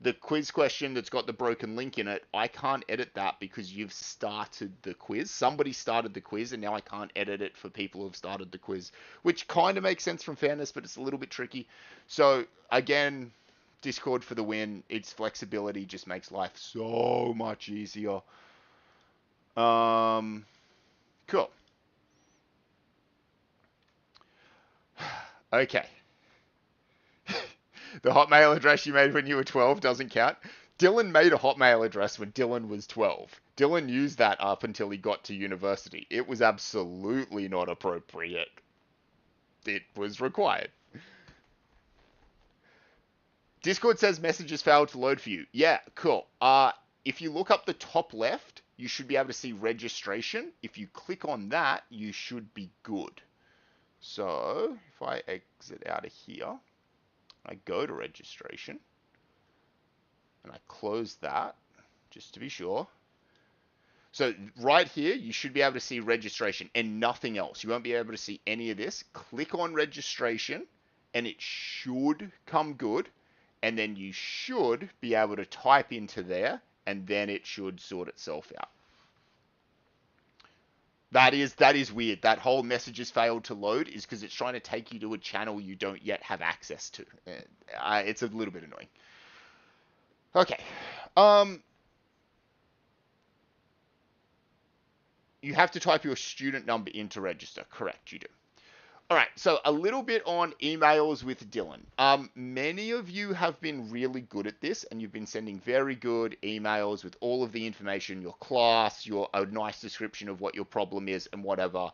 that's got the broken link in it, I can't edit that because you've started the quiz. Somebody started the quiz, and now I can't edit it for people who've started the quiz, which kind of makes sense from fairness, but it's a little bit tricky. So, again, Discord for the win. Its flexibility just makes life so much easier. Cool. Okay. The Hotmail address you made when you were 12 doesn't count. Dylan made a Hotmail address when Dylan was 12. Dylan used that up until he got to university. It was absolutely not appropriate. It was required. Discord says messages failed to load for you. Yeah, cool. If you look up the top left, you should be able to see registration. If you click on that, you should be good. So, if I exit out of here, I go to registration, and I close that, just to be sure. So right here, you should be able to see registration and nothing else. You won't be able to see any of this. Click on registration, and it should come good. And then you should be able to type into there, and then it should sort itself out. That is weird. That whole messages failed to load is because it's trying to take you to a channel you don't yet have access to. It's a little bit annoying. Okay. You have to type your student number in to register. Correct, you do. All right, so a little bit on emails with Dylan. Many of you have been really good at this, and you've been sending very good emails with all of the information, your class, a nice description of what your problem is and whatever.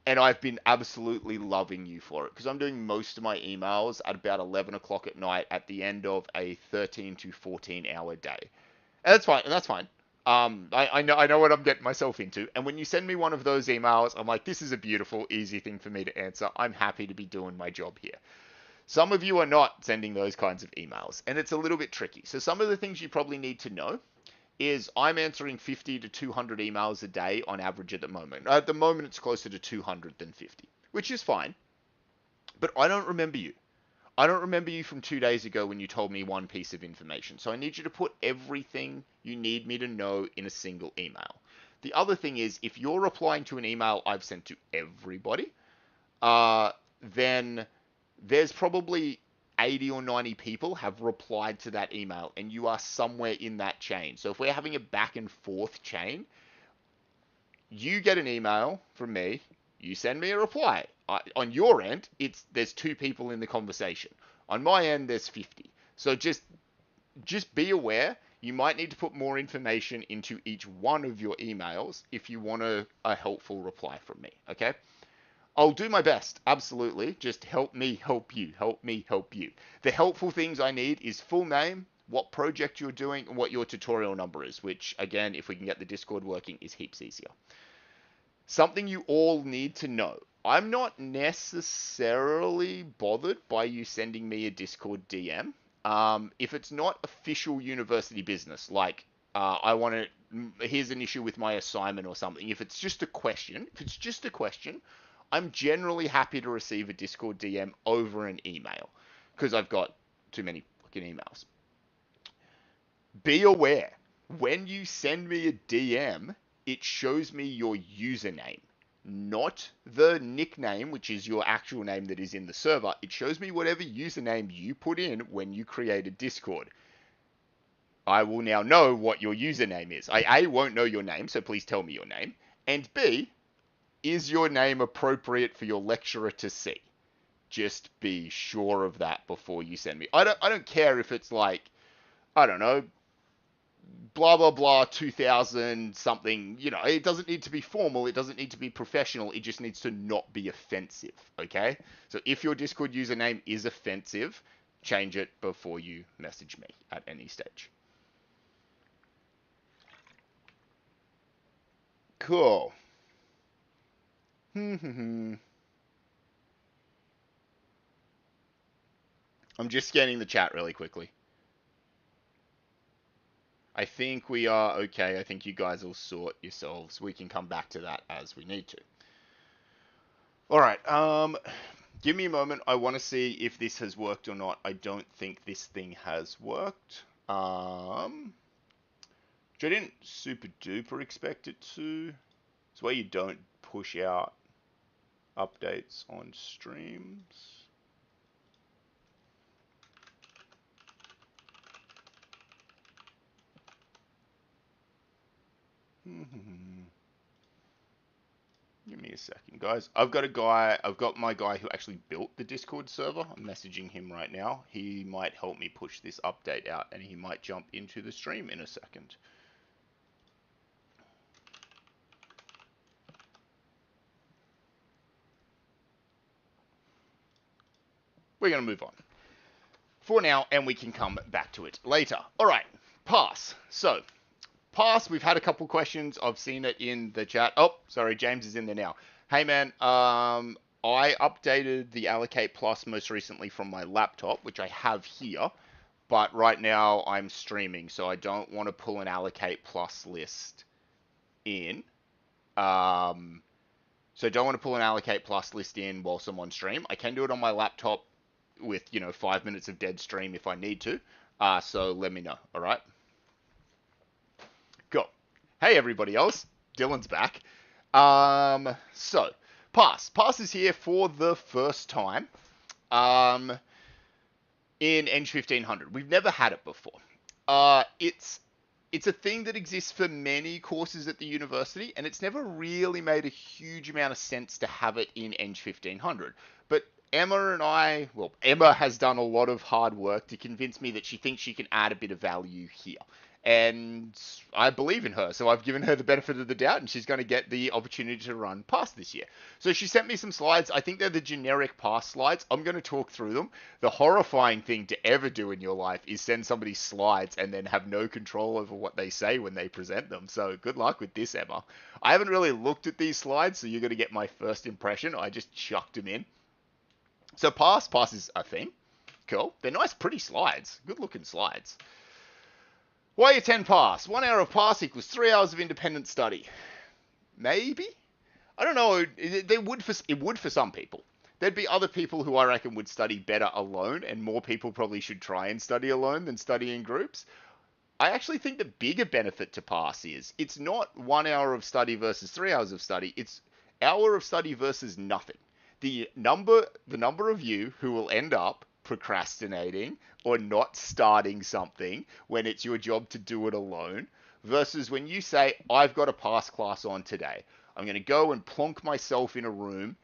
And I've been absolutely loving you for it, because I'm doing most of my emails at about 11 o'clock at night at the end of a 13 to 14 hour day. And that's fine, I know what I'm getting myself into. And when you send me one of those emails, I'm like, this is a beautiful, easy thing for me to answer. I'm happy to be doing my job here. Some of you are not sending those kinds of emails, and it's a little bit tricky. So some of the things you probably need to know is I'm answering 50 to 200 emails a day on average at the moment. At the moment, it's closer to 200 than 50, which is fine. But I don't remember you. I don't remember you from 2 days ago when you told me one piece of information. So I need you to put everything you need me to know in a single email. The other thing is, if you're replying to an email I've sent to everybody, then there's probably 80 or 90 people have replied to that email, and you are somewhere in that chain. So if we're having a back and forth chain, you get an email from me, you send me a reply. On your end, there's two people in the conversation. On my end, there's 50. So just be aware. You might need to put more information into each one of your emails if you want a helpful reply from me. Okay? I'll do my best, absolutely. Just help me help you. Help me help you. The helpful things I need is full name, what project you're doing, and what your tutorial number is, which, again, if we can get the Discord working, is heaps easier. Something you all need to know. I'm not necessarily bothered by you sending me a Discord DM. If it's not official university business, like here's an issue with my assignment or something. If it's just a question, I'm generally happy to receive a Discord DM over an email because I've got too many fucking emails. Be aware, when you send me a DM, it shows me your username, not the nickname, which is your actual name that is in the server. It shows me whatever username you put in when you created Discord. I will now know what your username is. I A, won't know your name, so please tell me your name. And B, is your name appropriate for your lecturer to see? Just be sure of that before you send me. I don't care if it's like, I don't know, blah blah blah 2000 something. You know, it doesn't need to be formal, it doesn't need to be professional, it just needs to not be offensive. Okay, so if your Discord username is offensive, change it before you message me at any stage. Cool. I'm just scanning the chat really quickly. I think we are okay. I think you guys will sort yourselves. We can come back to that as we need to. All right. Give me a moment. I want to see if this has worked or not. I don't think this thing has worked. Which I didn't super duper expect it to. It's where you don't push out updates on streams. Give me a second, guys. I've got my guy who actually built the Discord server. I'm messaging him right now. He might help me push this update out, and he might jump into the stream in a second. We're going to move on for now, and we can come back to it later. All right, pass. So, pass. We've had a couple questions. I've seen it in the chat. Oh, sorry, James is in there now. Hey, man. I updated the Allocate Plus most recently from my laptop, which I have here. But right now I'm streaming, so I don't want to pull an Allocate Plus list in. So I don't want to pull an Allocate Plus list in whilst I'm on stream. I can do it on my laptop with, 5 minutes of dead stream if I need to. So let me know, all right? Cool. Hey, everybody else. Dylan's back. So, Pass. Pass is here for the first time in ENGG1500. We've never had it before. It's a thing that exists for many courses at the university, and it's never really made a huge amount of sense to have it in ENGG1500. But Emma has done a lot of hard work to convince me that she thinks she can add a bit of value here. And I believe in her, so I've given her the benefit of the doubt, and she's going to get the opportunity to run Pass this year. So she sent me some slides. I think they're the generic Pass slides. I'm going to talk through them. The horrifying thing to ever do in your life is send somebody slides and then have no control over what they say when they present them. So good luck with this, Emma. I haven't really looked at these slides, so you're going to get my first impression. I just chucked them in. So Pass is a thing. Cool. They're nice, pretty slides. Good looking slides. Why attend pass? 1 hour of pass equals 3 hours of independent study. Maybe? I don't know. It would for some people. There'd be other people who I reckon would study better alone, and more people probably should try and study alone than study in groups. I actually think the bigger benefit to pass is it's not 1 hour of study versus 3 hours of study. It's hour of study versus nothing. The number of you who will end up procrastinating or not starting something when it's your job to do it alone versus when you say, I've got a pass class on today. I'm going to go and plonk myself in a room.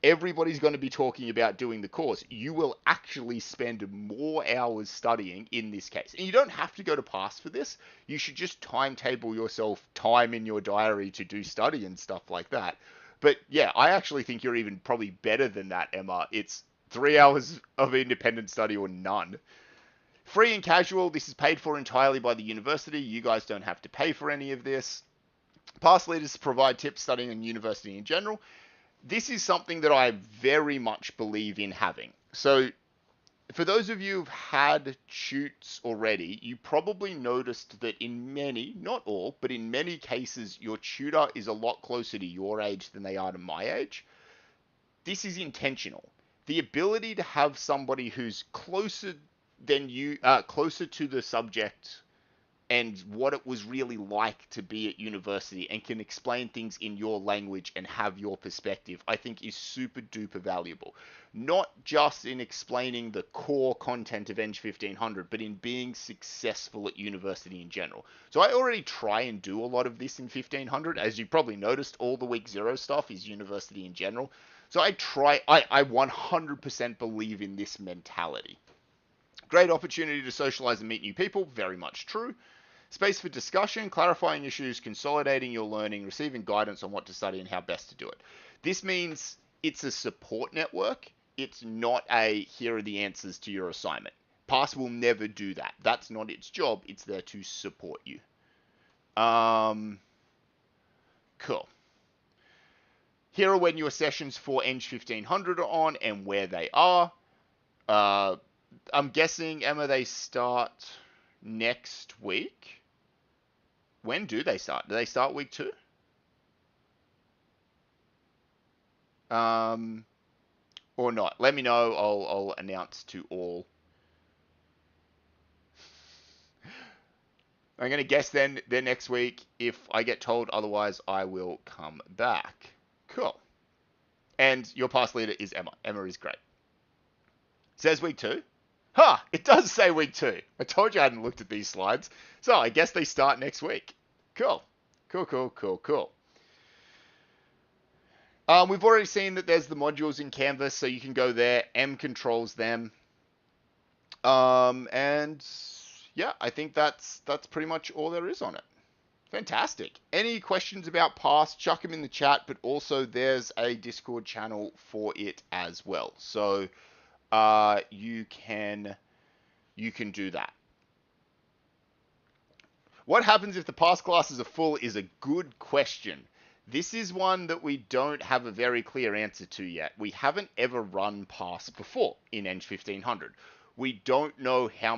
Everybody's going to be talking about doing the course. You will actually spend more hours studying in this case. And you don't have to go to pass for this. You should just timetable yourself time in your diary to do study and stuff like that. But yeah, I actually think you're even probably better than that, Emma. It's 3 hours of independent study or none. Free and casual, this is paid for entirely by the university. You guys don't have to pay for any of this. Pass leaders provide tips studying in university in general. This is something that I very much believe in having. So for those of you who've had tutes already, you probably noticed that in many, not all, but in many cases, your tutor is a lot closer to your age than they are to my age. This is intentional. The ability to have somebody who's closer than you, closer to the subject and what it was really like to be at university and can explain things in your language and have your perspective, I think is super duper valuable. Not just in explaining the core content of ENGG1500, but in being successful at university in general. So I already try and do a lot of this in 1500. As you probably noticed, all the week 0 stuff is university in general. So I 100% believe in this mentality. Great opportunity to socialize and meet new people, very much true. Space for discussion, clarifying issues, consolidating your learning, receiving guidance on what to study and how best to do it. This means it's a support network. It's not a, here are the answers to your assignment. PASS will never do that. That's not its job. It's there to support you. Cool. Here are when your sessions for ENGG1500 are on and where they are. I'm guessing, Emma, they start next week. When do they start? Do they start week 2? Or not? Let me know. I'll announce to all. I'm going to guess then they're next week. If I get told otherwise, I will come back. Cool. And your past leader is Emma. Emma is great. It says week 2. It does say week 2. I told you I hadn't looked at these slides. So I guess they start next week. Cool. Cool. We've already seen that there's the modules in Canvas, so you can go there. M controls them. And yeah, I think that's pretty much all there is on it. Fantastic. Any questions about PASS, chuck them in the chat, but also there's a Discord channel for it as well. So you can do that. What happens if the PASS classes are full is a good question. This is one that we don't have a very clear answer to yet. We haven't ever run PASS before in ENGG1500. We don't know how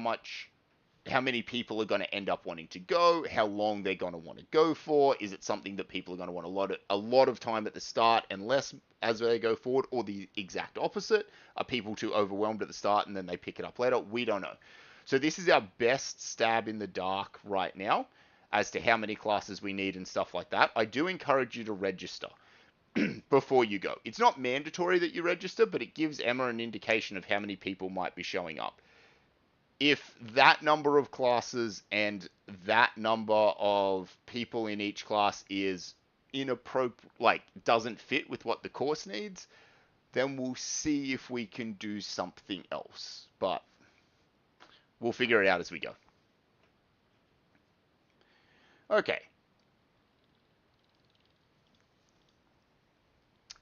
many people are going to end up wanting to go, how long they're going to want to go for. Is it something that people are going to want a lot of time at the start and less as they go forward, or the exact opposite? Are people too overwhelmed at the start and then they pick it up later? We don't know. So this is our best stab in the dark right now as to how many classes we need and stuff like that. I do encourage you to register before you go. It's not mandatory that you register, but it gives Emma an indication of how many people might be showing up. If that number of classes and that number of people in each class is inappropriate, like doesn't fit with what the course needs, then we'll see if we can do something else. But we'll figure it out as we go. Okay.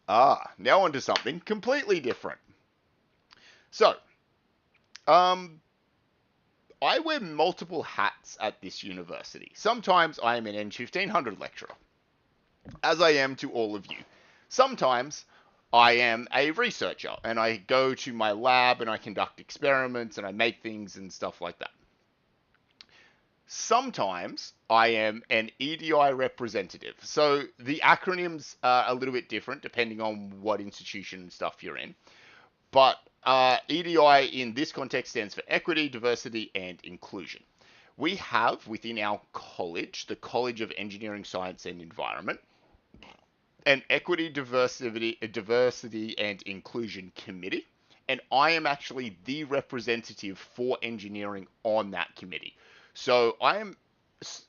Now on to something completely different. So, I wear multiple hats at this university. Sometimes I am an ENGG1500 lecturer, as I am to all of you. Sometimes I am a researcher and I go to my lab and I conduct experiments and I make things and stuff like that. Sometimes I am an EDI representative. So the acronyms are a little bit different depending on what institution and stuff you're in. But EDI in this context stands for Equity, Diversity, and Inclusion. We have within our college, the College of Engineering, Science, and Environment, an Equity, Diversity, and Inclusion Committee. And I am actually the representative for engineering on that committee. So I am,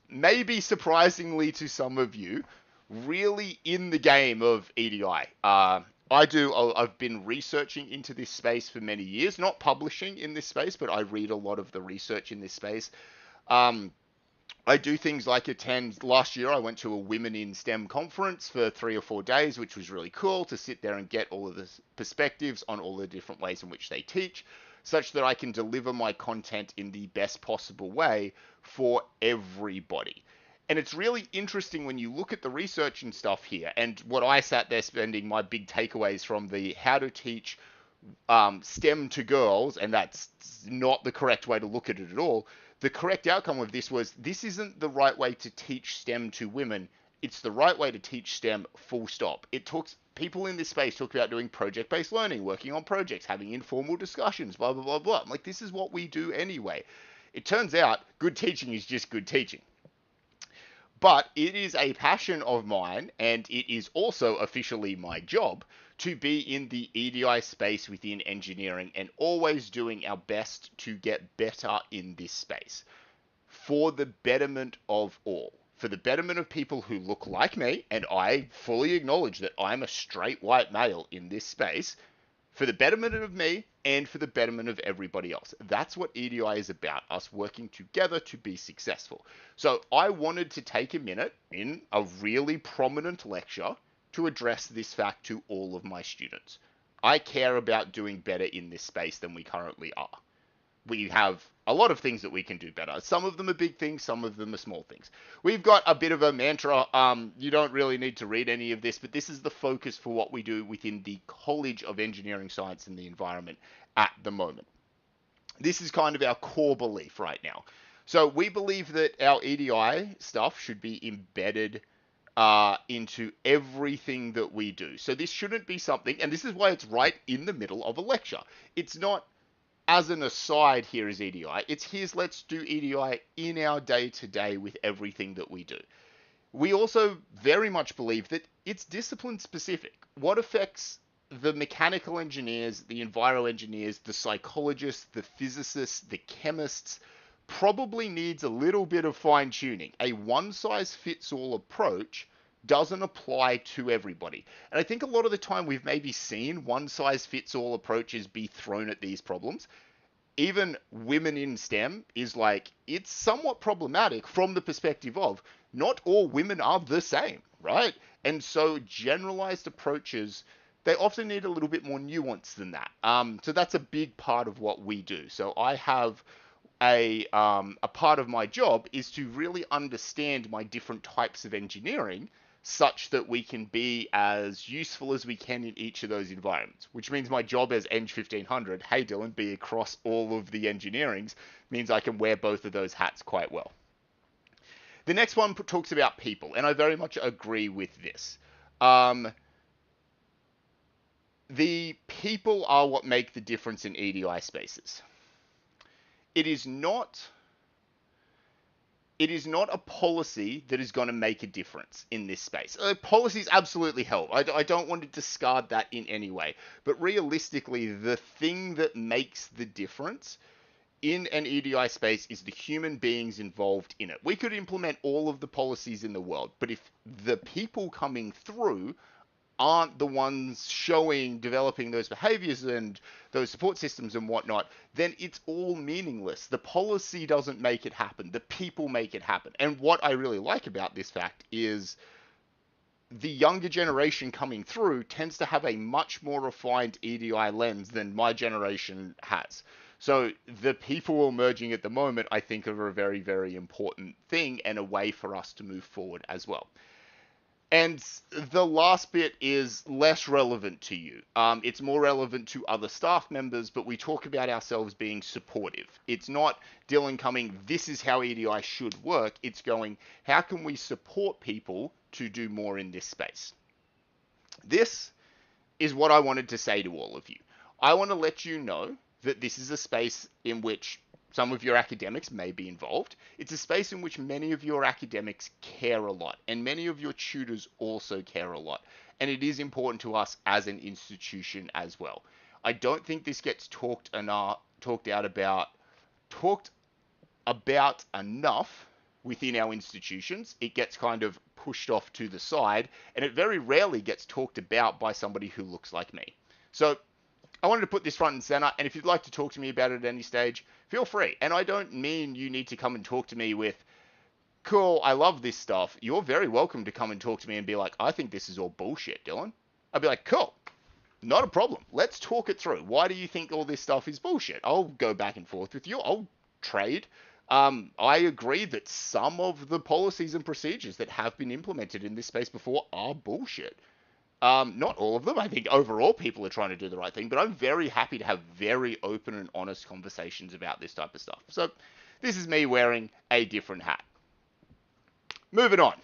maybe surprisingly to some of you, really in the game of EDI. I've been researching into this space for many years, not publishing in this space, but I read a lot of the research in this space. Um, I do things like attend. Last year, I went to a Women in STEM conference for 3 or 4 days, which was really cool to sit there and get all of the perspectives on all the different ways in which they teach, such that I can deliver my content in the best possible way for everybody. And it's really interesting when you look at the research and stuff here, and what I sat there spending my big takeaways from the how to teach STEM to girls, and that's not the correct way to look at it at all. The correct outcome of this was this isn't the right way to teach STEM to women. It's the right way to teach STEM, full stop. It talks, people in this space talk about doing project-based learning, working on projects, having informal discussions, blah, blah, blah, blah. I'm like, this is what we do anyway. It turns out good teaching is just good teaching. But it is a passion of mine, and it is also officially my job to be in the EDI space within engineering and always doing our best to get better in this space for the betterment of all. For the betterment of people who look like me, and I fully acknowledge that I'm a straight white male in this space, for the betterment of me and for the betterment of everybody else. That's what EDI is about, us working together to be successful. So I wanted to take a minute in a really prominent lecture to address this fact to all of my students. I care about doing better in this space than we currently are. We have a lot of things that we can do better. Some of them are big things, some of them are small things. We've got a bit of a mantra. You don't really need to read any of this, but this is the focus for what we do within the College of Engineering, Science, and the Environment at the moment. This is kind of our core belief right now. So we believe that our EDI stuff should be embedded into everything that we do. So this shouldn't be something, and this is why it's right in the middle of a lecture. It's not as an aside, here is EDI. It's here's let's do EDI in our day-to-day with everything that we do. We also very much believe that it's discipline specific. What affects the mechanical engineers, the enviro engineers, the psychologists, the physicists, the chemists, probably needs a little bit of fine tuning. A one-size-fits-all approach doesn't apply to everybody. And I think a lot of the time we've maybe seen one-size-fits-all approaches be thrown at these problems. Even women in STEM is like, it's somewhat problematic from the perspective of not all women are the same, right? And so generalized approaches, they often need a little bit more nuance than that. So that's a big part of what we do. So I have a part of my job is to really understand my different types of engineering such that we can be as useful as we can in each of those environments, which means my job as ENGG1500, hey Dylan, be across all of the engineerings, means I can wear both of those hats quite well. The next one talks about people, and I very much agree with this. The people are what make the difference in EDI spaces. It is not a policy that is going to make a difference in this space. Policies absolutely help. I don't want to discard that in any way. But realistically, the thing that makes the difference in an EDI space is the human beings involved in it. We could implement all of the policies in the world, but if the people coming through aren't the ones developing those behaviors and those support systems and whatnot, then it's all meaningless. The policy doesn't make it happen. The people make it happen. And what I really like about this fact is the younger generation coming through tends to have a much more refined EDI lens than my generation has. So the people emerging at the moment, I think, are a very, very important thing and a way for us to move forward as well. And the last bit is less relevant to you. It's more relevant to other staff members, but we talk about ourselves being supportive. It's not Dylan coming, this is how EDI should work. It's going, how can we support people to do more in this space? This is what I wanted to say to all of you. I want to let you know that this is a space in which some of your academics may be involved. It's a space in which many of your academics care a lot, and many of your tutors also care a lot. And it is important to us as an institution as well. I don't think this gets talked about enough within our institutions. It gets kind of pushed off to the side, and it very rarely gets talked about by somebody who looks like me. So I wanted to put this front and center, and if you'd like to talk to me about it at any stage, feel free. And I don't mean you need to come and talk to me with, cool, I love this stuff. You're very welcome to come and talk to me and be like, I think this is all bullshit, Dylan. I'd be like, cool, not a problem. Let's talk it through. Why do you think all this stuff is bullshit? I'll go back and forth with you. I'll trade. I agree that some of the policies and procedures that have been implemented in this space before are bullshit. Not all of them. I think overall people are trying to do the right thing, but I'm very happy to have very open and honest conversations about this type of stuff. So this is me wearing a different hat. Moving on.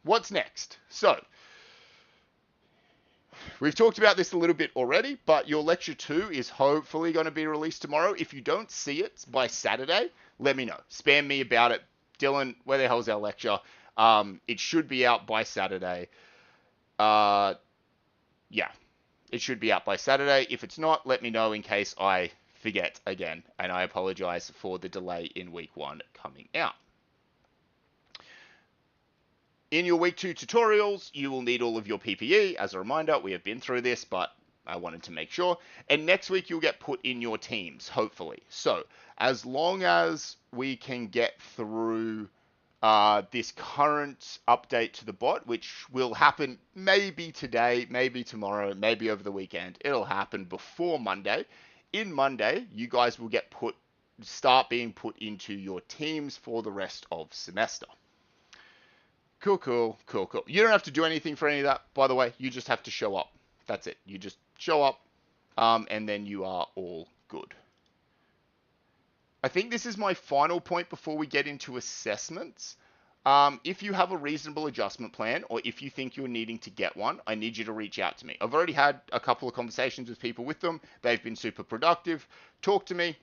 What's next? So we've talked about this a little bit already, but your lecture 2 is hopefully going to be released tomorrow. If you don't see it by Saturday, let me know. Spam me about it. Dylan, where the hell's our lecture? It should be out by Saturday. Yeah, it should be out by Saturday. If it's not, let me know in case I forget again. And I apologize for the delay in week 1 coming out. In your week 2 tutorials, you will need all of your PPE. As a reminder, we have been through this, but I wanted to make sure. And next week, you'll get put in your teams, hopefully. So as long as we can get through this current update to the bot, which will happen maybe today, maybe tomorrow, maybe over the weekend. It'll happen before Monday. In Monday, you guys will start being put into your teams for the rest of semester. Cool. You don't have to do anything for any of that, by the way. You just have to show up. That's it. You just show up, and then you are all good. I think this is my final point before we get into assessments. If you have a reasonable adjustment plan, or if you think you're needing to get one, I need you to reach out to me. I've already had a couple of conversations with people with them. They've been super productive. Talk to me.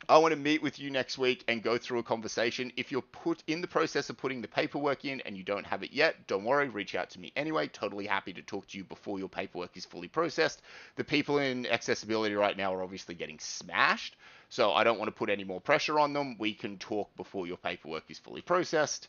I want to meet with you next week and go through a conversation. If you're put in the process of putting the paperwork in and you don't have it yet, don't worry, reach out to me anyway. Totally happy to talk to you before your paperwork is fully processed. The people in accessibility right now are obviously getting smashed, so I don't want to put any more pressure on them. We can talk before your paperwork is fully processed.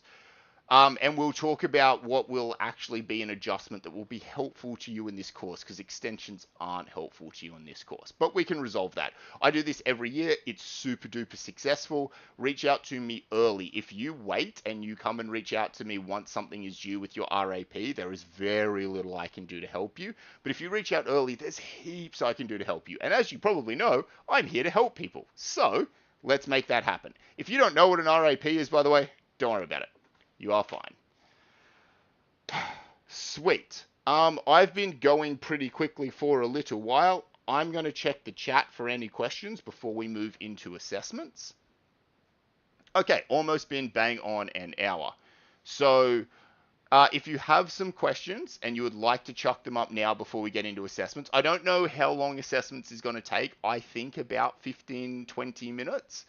And we'll talk about what will actually be an adjustment that will be helpful to you in this course, because extensions aren't helpful to you in this course. But we can resolve that. I do this every year. It's super duper successful. Reach out to me early. If you wait and you come and reach out to me once something is due with your RAP, there is very little I can do to help you. But if you reach out early, there's heaps I can do to help you. And as you probably know, I'm here to help people. So let's make that happen. If you don't know what an RAP is, by the way, don't worry about it. You are fine. Sweet. I've been going pretty quickly for a little while. I'm going to check the chat for any questions before we move into assessments. Okay, almost been bang on an hour. So if you have some questions and you would like to chuck them up now before we get into assessments, I don't know how long assessments is going to take. I think about 15, 20 minutes.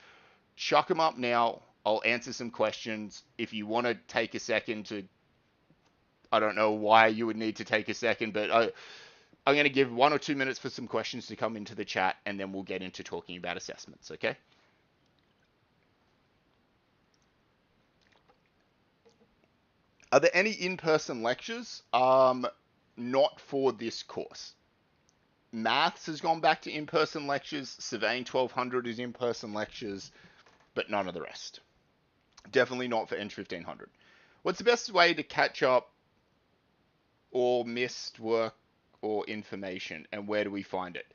Chuck them up now. I'll answer some questions. If you want to take a second to, I don't know why you would need to take a second, but I'm going to give 1 or 2 minutes for some questions to come into the chat, and then we'll get into talking about assessments, okay? Are there any in-person lectures? Not for this course. Maths has gone back to in-person lectures. Surveying 1200 is in-person lectures, but none of the rest. Definitely not for ENGG1500. What's the best way to catch up or missed work or information, and where do we find it?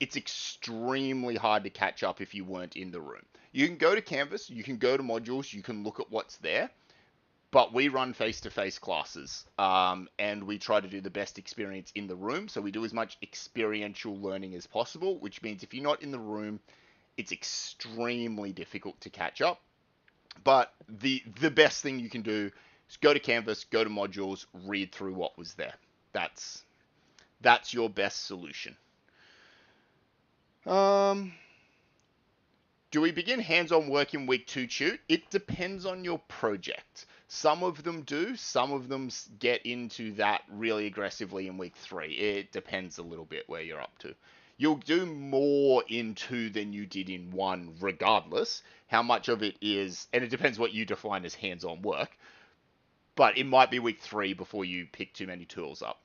It's extremely hard to catch up if you weren't in the room. You can go to Canvas, you can go to modules, you can look at what's there. but we run face-to-face classes, and we try to do the best experience in the room. So we do as much experiential learning as possible, which means if you're not in the room, it's extremely difficult to catch up. But the best thing you can do is go to Canvas, go to modules, read through what was there. That's your best solution. Do we begin hands-on work in week 2 tute? It depends on your project. Some of them do. Some of them get into that really aggressively in week 3. It depends a little bit where you're up to. You'll do more in 2 than you did in 1 regardless. How much of it is, and it depends what you define as hands-on work, but it might be week 3 before you pick too many tools up.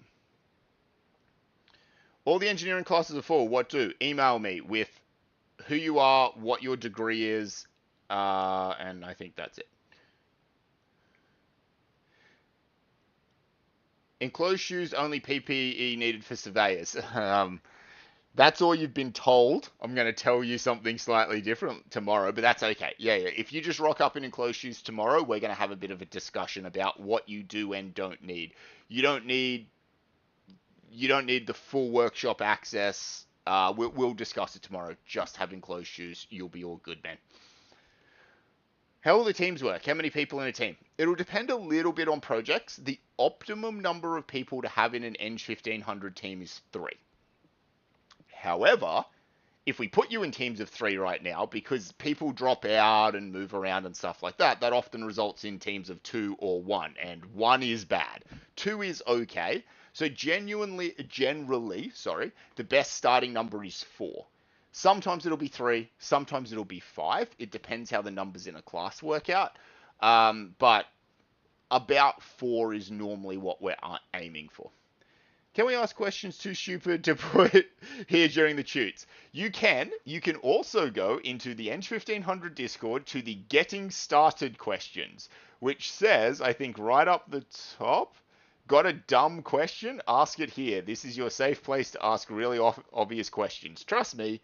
All the engineering classes are full. What do? Email me with who you are, what your degree is, and I think that's it. Enclosed shoes, only PPE needed for surveyors. That's all you've been told. I'm going to tell you something slightly different tomorrow, but that's okay. Yeah. If you just rock up in enclosed shoes tomorrow, we're going to have a bit of a discussion about what you do and don't need. You don't need the full workshop access. We'll discuss it tomorrow. Just have enclosed shoes. You'll be all good, man. How will the teams work? How many people in a team? It'll depend a little bit on projects. The optimum number of people to have in an ENGG1500 team is 3. However, if we put you in teams of 3 right now, because people drop out and move around and stuff like that, that often results in teams of 2 or 1, and 1 is bad. 2 is okay. So generally, the best starting number is 4. Sometimes it'll be 3, sometimes it'll be 5. It depends how the numbers in a class work out. But about 4 is normally what we're aiming for. Can we ask questions too stupid to put here during the tutes? You can. You can also go into the ENGG1500 Discord to the Getting Started questions, which says, I think right up the top, got a dumb question? Ask it here. This is your safe place to ask really obvious questions. Trust me,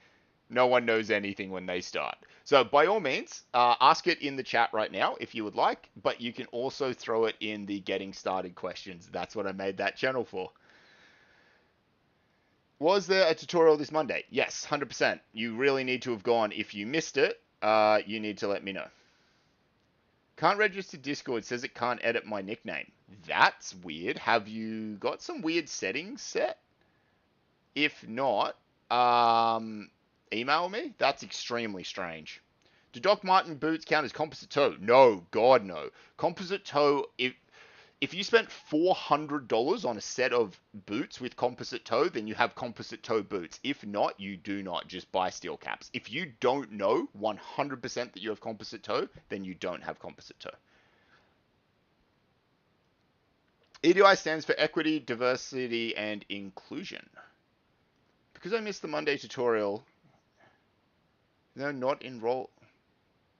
no one knows anything when they start. So by all means, ask it in the chat right now if you would like, but you can also throw it in the Getting Started questions. That's what I made that channel for. Was there a tutorial this Monday? Yes, 100%. You really need to have gone. If you missed it, you need to let me know. Can't register Discord, says it can't edit my nickname. That's weird. Have you got some weird settings set? If not, email me. That's extremely strange. Do Doc Marten boots count as composite toe? No, God no. Composite toe, if you spent $400 on a set of boots with composite toe, then you have composite toe boots. If not, you do not. Just buy steel caps. If you don't know 100% that you have composite toe, then you don't have composite toe. EDI stands for Equity, Diversity, and Inclusion. Because I missed the Monday tutorial, no, not enroll.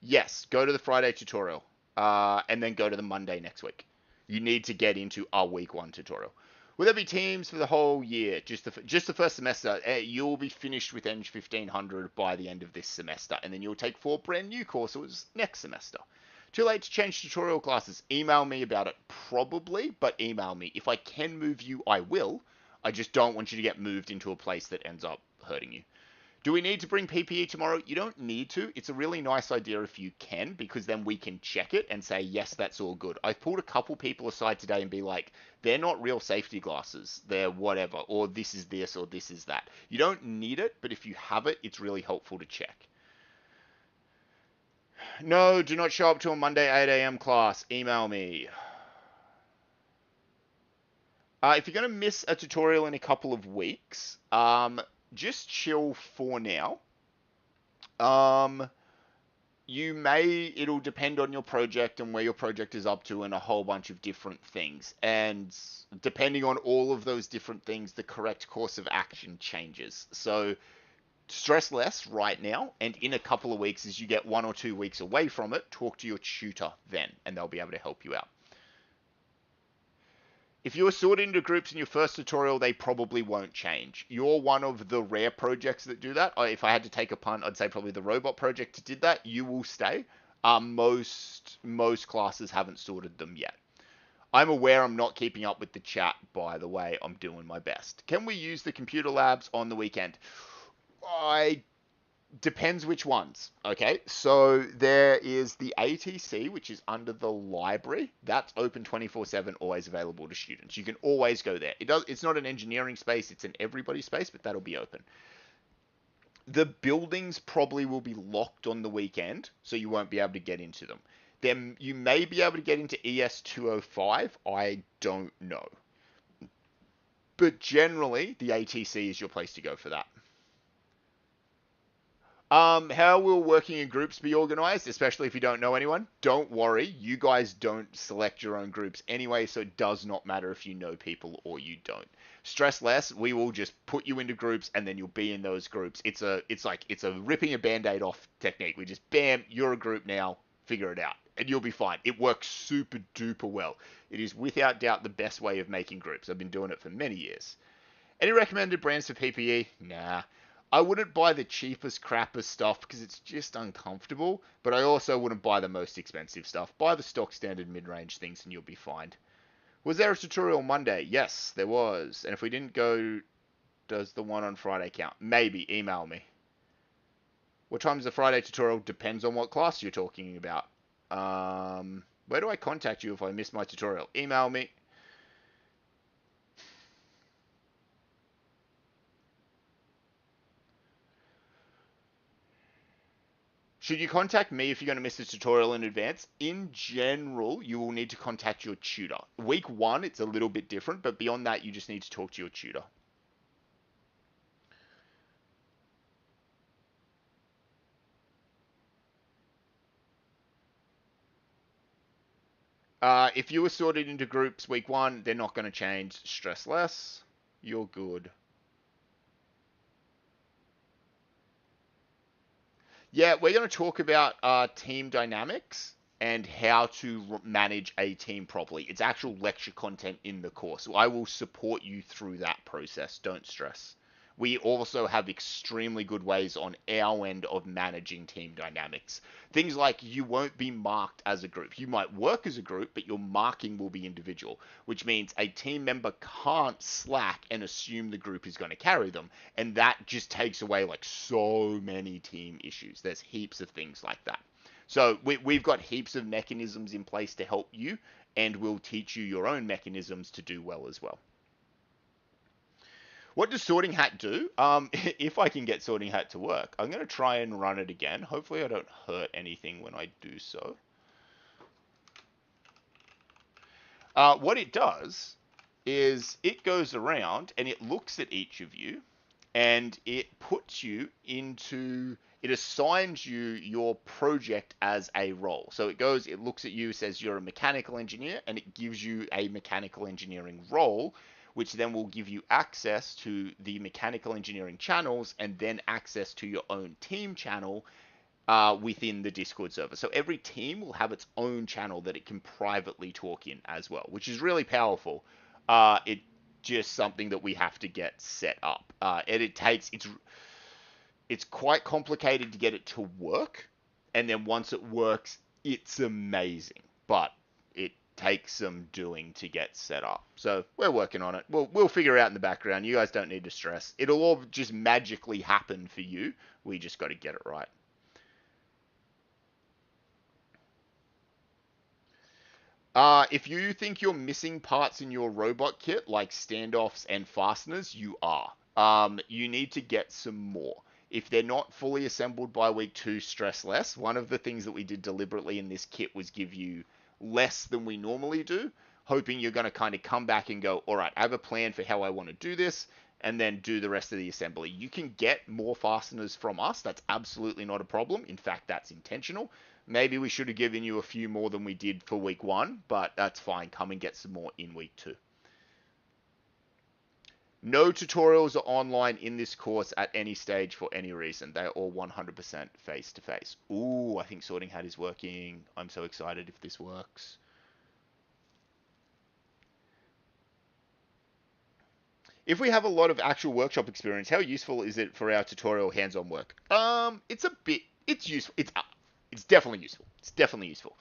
Yes, go to the Friday tutorial, and then go to the Monday next week. You need to get into our week 1 tutorial. Will there be teams for the whole year? Just the first semester. You'll be finished with ENGG1500 by the end of this semester, and then you'll take 4 brand new courses next semester. Too late to change tutorial classes? Email me about it, probably, but email me. If I can move you, I will. I just don't want you to get moved into a place that ends up hurting you. Do we need to bring PPE tomorrow? You don't need to. It's a really nice idea if you can, because then we can check it and say, yes, that's all good. I've pulled a couple people aside today and be like, they're not real safety glasses. They're whatever, or this is this, or this is that. You don't need it, but if you have it, it's really helpful to check. No, do not show up to a Monday 8 a.m. class. Email me. If you're going to miss a tutorial in a couple of weeks, just chill for now. It'll depend on your project and where your project is up to and a whole bunch of different things. And depending on all of those different things, the correct course of action changes. So stress less right now, and in a couple of weeks, as you get 1 or 2 weeks away from it, talk to your tutor then, and they'll be able to help you out. If you were sorted into groups in your first tutorial, they probably won't change. You're one of the rare projects that do that. If I had to take a punt, I'd say probably the robot project did that. You will stay. Most classes haven't sorted them yet. I'm aware I'm not keeping up with the chat, by the way. I'm doing my best. Can we use the computer labs on the weekend? I Depends which ones. Okay, so there is the ATC, which is under the library. That's open 24/7, always available to students. You can always go there. It's not an engineering space; it's an everybody space, but that'll be open. The buildings probably will be locked on the weekend, so you won't be able to get into them. Then you may be able to get into ES205. I don't know, but generally the ATC is your place to go for that. How will working in groups be organized, especially if you don't know anyone? Don't worry, you guys don't select your own groups anyway, so it does not matter if you know people or you don't. Stress less, we will just put you into groups and then you'll be in those groups. It's a ripping a band-aid off technique. We just bam, you're a group now, figure it out. And you'll be fine. It works super duper well. It is without doubt the best way of making groups. I've been doing it for many years. Any recommended brands for PPE? Nah. I wouldn't buy the cheapest, crappest stuff because it's just uncomfortable, but I also wouldn't buy the most expensive stuff. Buy the stock standard mid-range things and you'll be fine. Was there a tutorial Monday? Yes, there was. And if we didn't go, does the one on Friday count? Maybe. Email me. What time is the Friday tutorial? Depends on what class you're talking about. Where do I contact you if I miss my tutorial? Email me. Should you contact me if you're going to miss the tutorial in advance? In general, you will need to contact your tutor. Week one, it's a little bit different, but beyond that, you just need to talk to your tutor. If you were sorted into groups week one, they're not going to change. Stress less. You're good. Yeah, we're going to talk about team dynamics and how to manage a team properly. It's actual lecture content in the course. So I will support you through that process. Don't stress. We also have extremely good ways on our end of managing team dynamics. Things like you won't be marked as a group. You might work as a group, but your marking will be individual, which means a team member can't slack and assume the group is going to carry them. And that just takes away like so many team issues. There's heaps of things like that. So we've got heaps of mechanisms in place to help you, and we'll teach you your own mechanisms to do well as well. What does Sorting Hat do? If I can get Sorting Hat to work, I'm going to try and run it again. Hopefully I don't hurt anything when I do so. What it does is it goes around and it looks at each of you and it puts you into, it assigns you your project as a role. So it looks at you, says you're a mechanical engineer, and it gives you a mechanical engineering role, which then will give you access to the mechanical engineering channels and then access to your own team channel within the Discord server. So every team will have its own channel that it can privately talk in as well, which is really powerful. It just something that we have to get set up. And it's quite complicated to get it to work, and then once it works, it's amazing. But it takes some doing to get set up. So we're working on it. We'll figure it out in the background. You guys don't need to stress. It'll all just magically happen for you. We just got to get it right. If you think you're missing parts in your robot kit, like standoffs and fasteners, you are. You need to get some more. If they're not fully assembled by week two, stress less. One of the things that we did deliberately in this kit was give you less than we normally do, hoping you're going to kind of come back and go, all right, I have a plan for how I want to do this, and then do the rest of the assembly. You can get more fasteners from us. That's absolutely not a problem. In fact, that's intentional. Maybe we should have given you a few more than we did for week one, but that's fine. Come and get some more in week two. No tutorials are online in this course at any stage for any reason. They're all 100% face-to-face. Ooh, I think Sorting Hat is working. I'm so excited if this works. If we have a lot of actual workshop experience, how useful is it for our tutorial hands-on work? It's useful. It's definitely useful. It's definitely useful.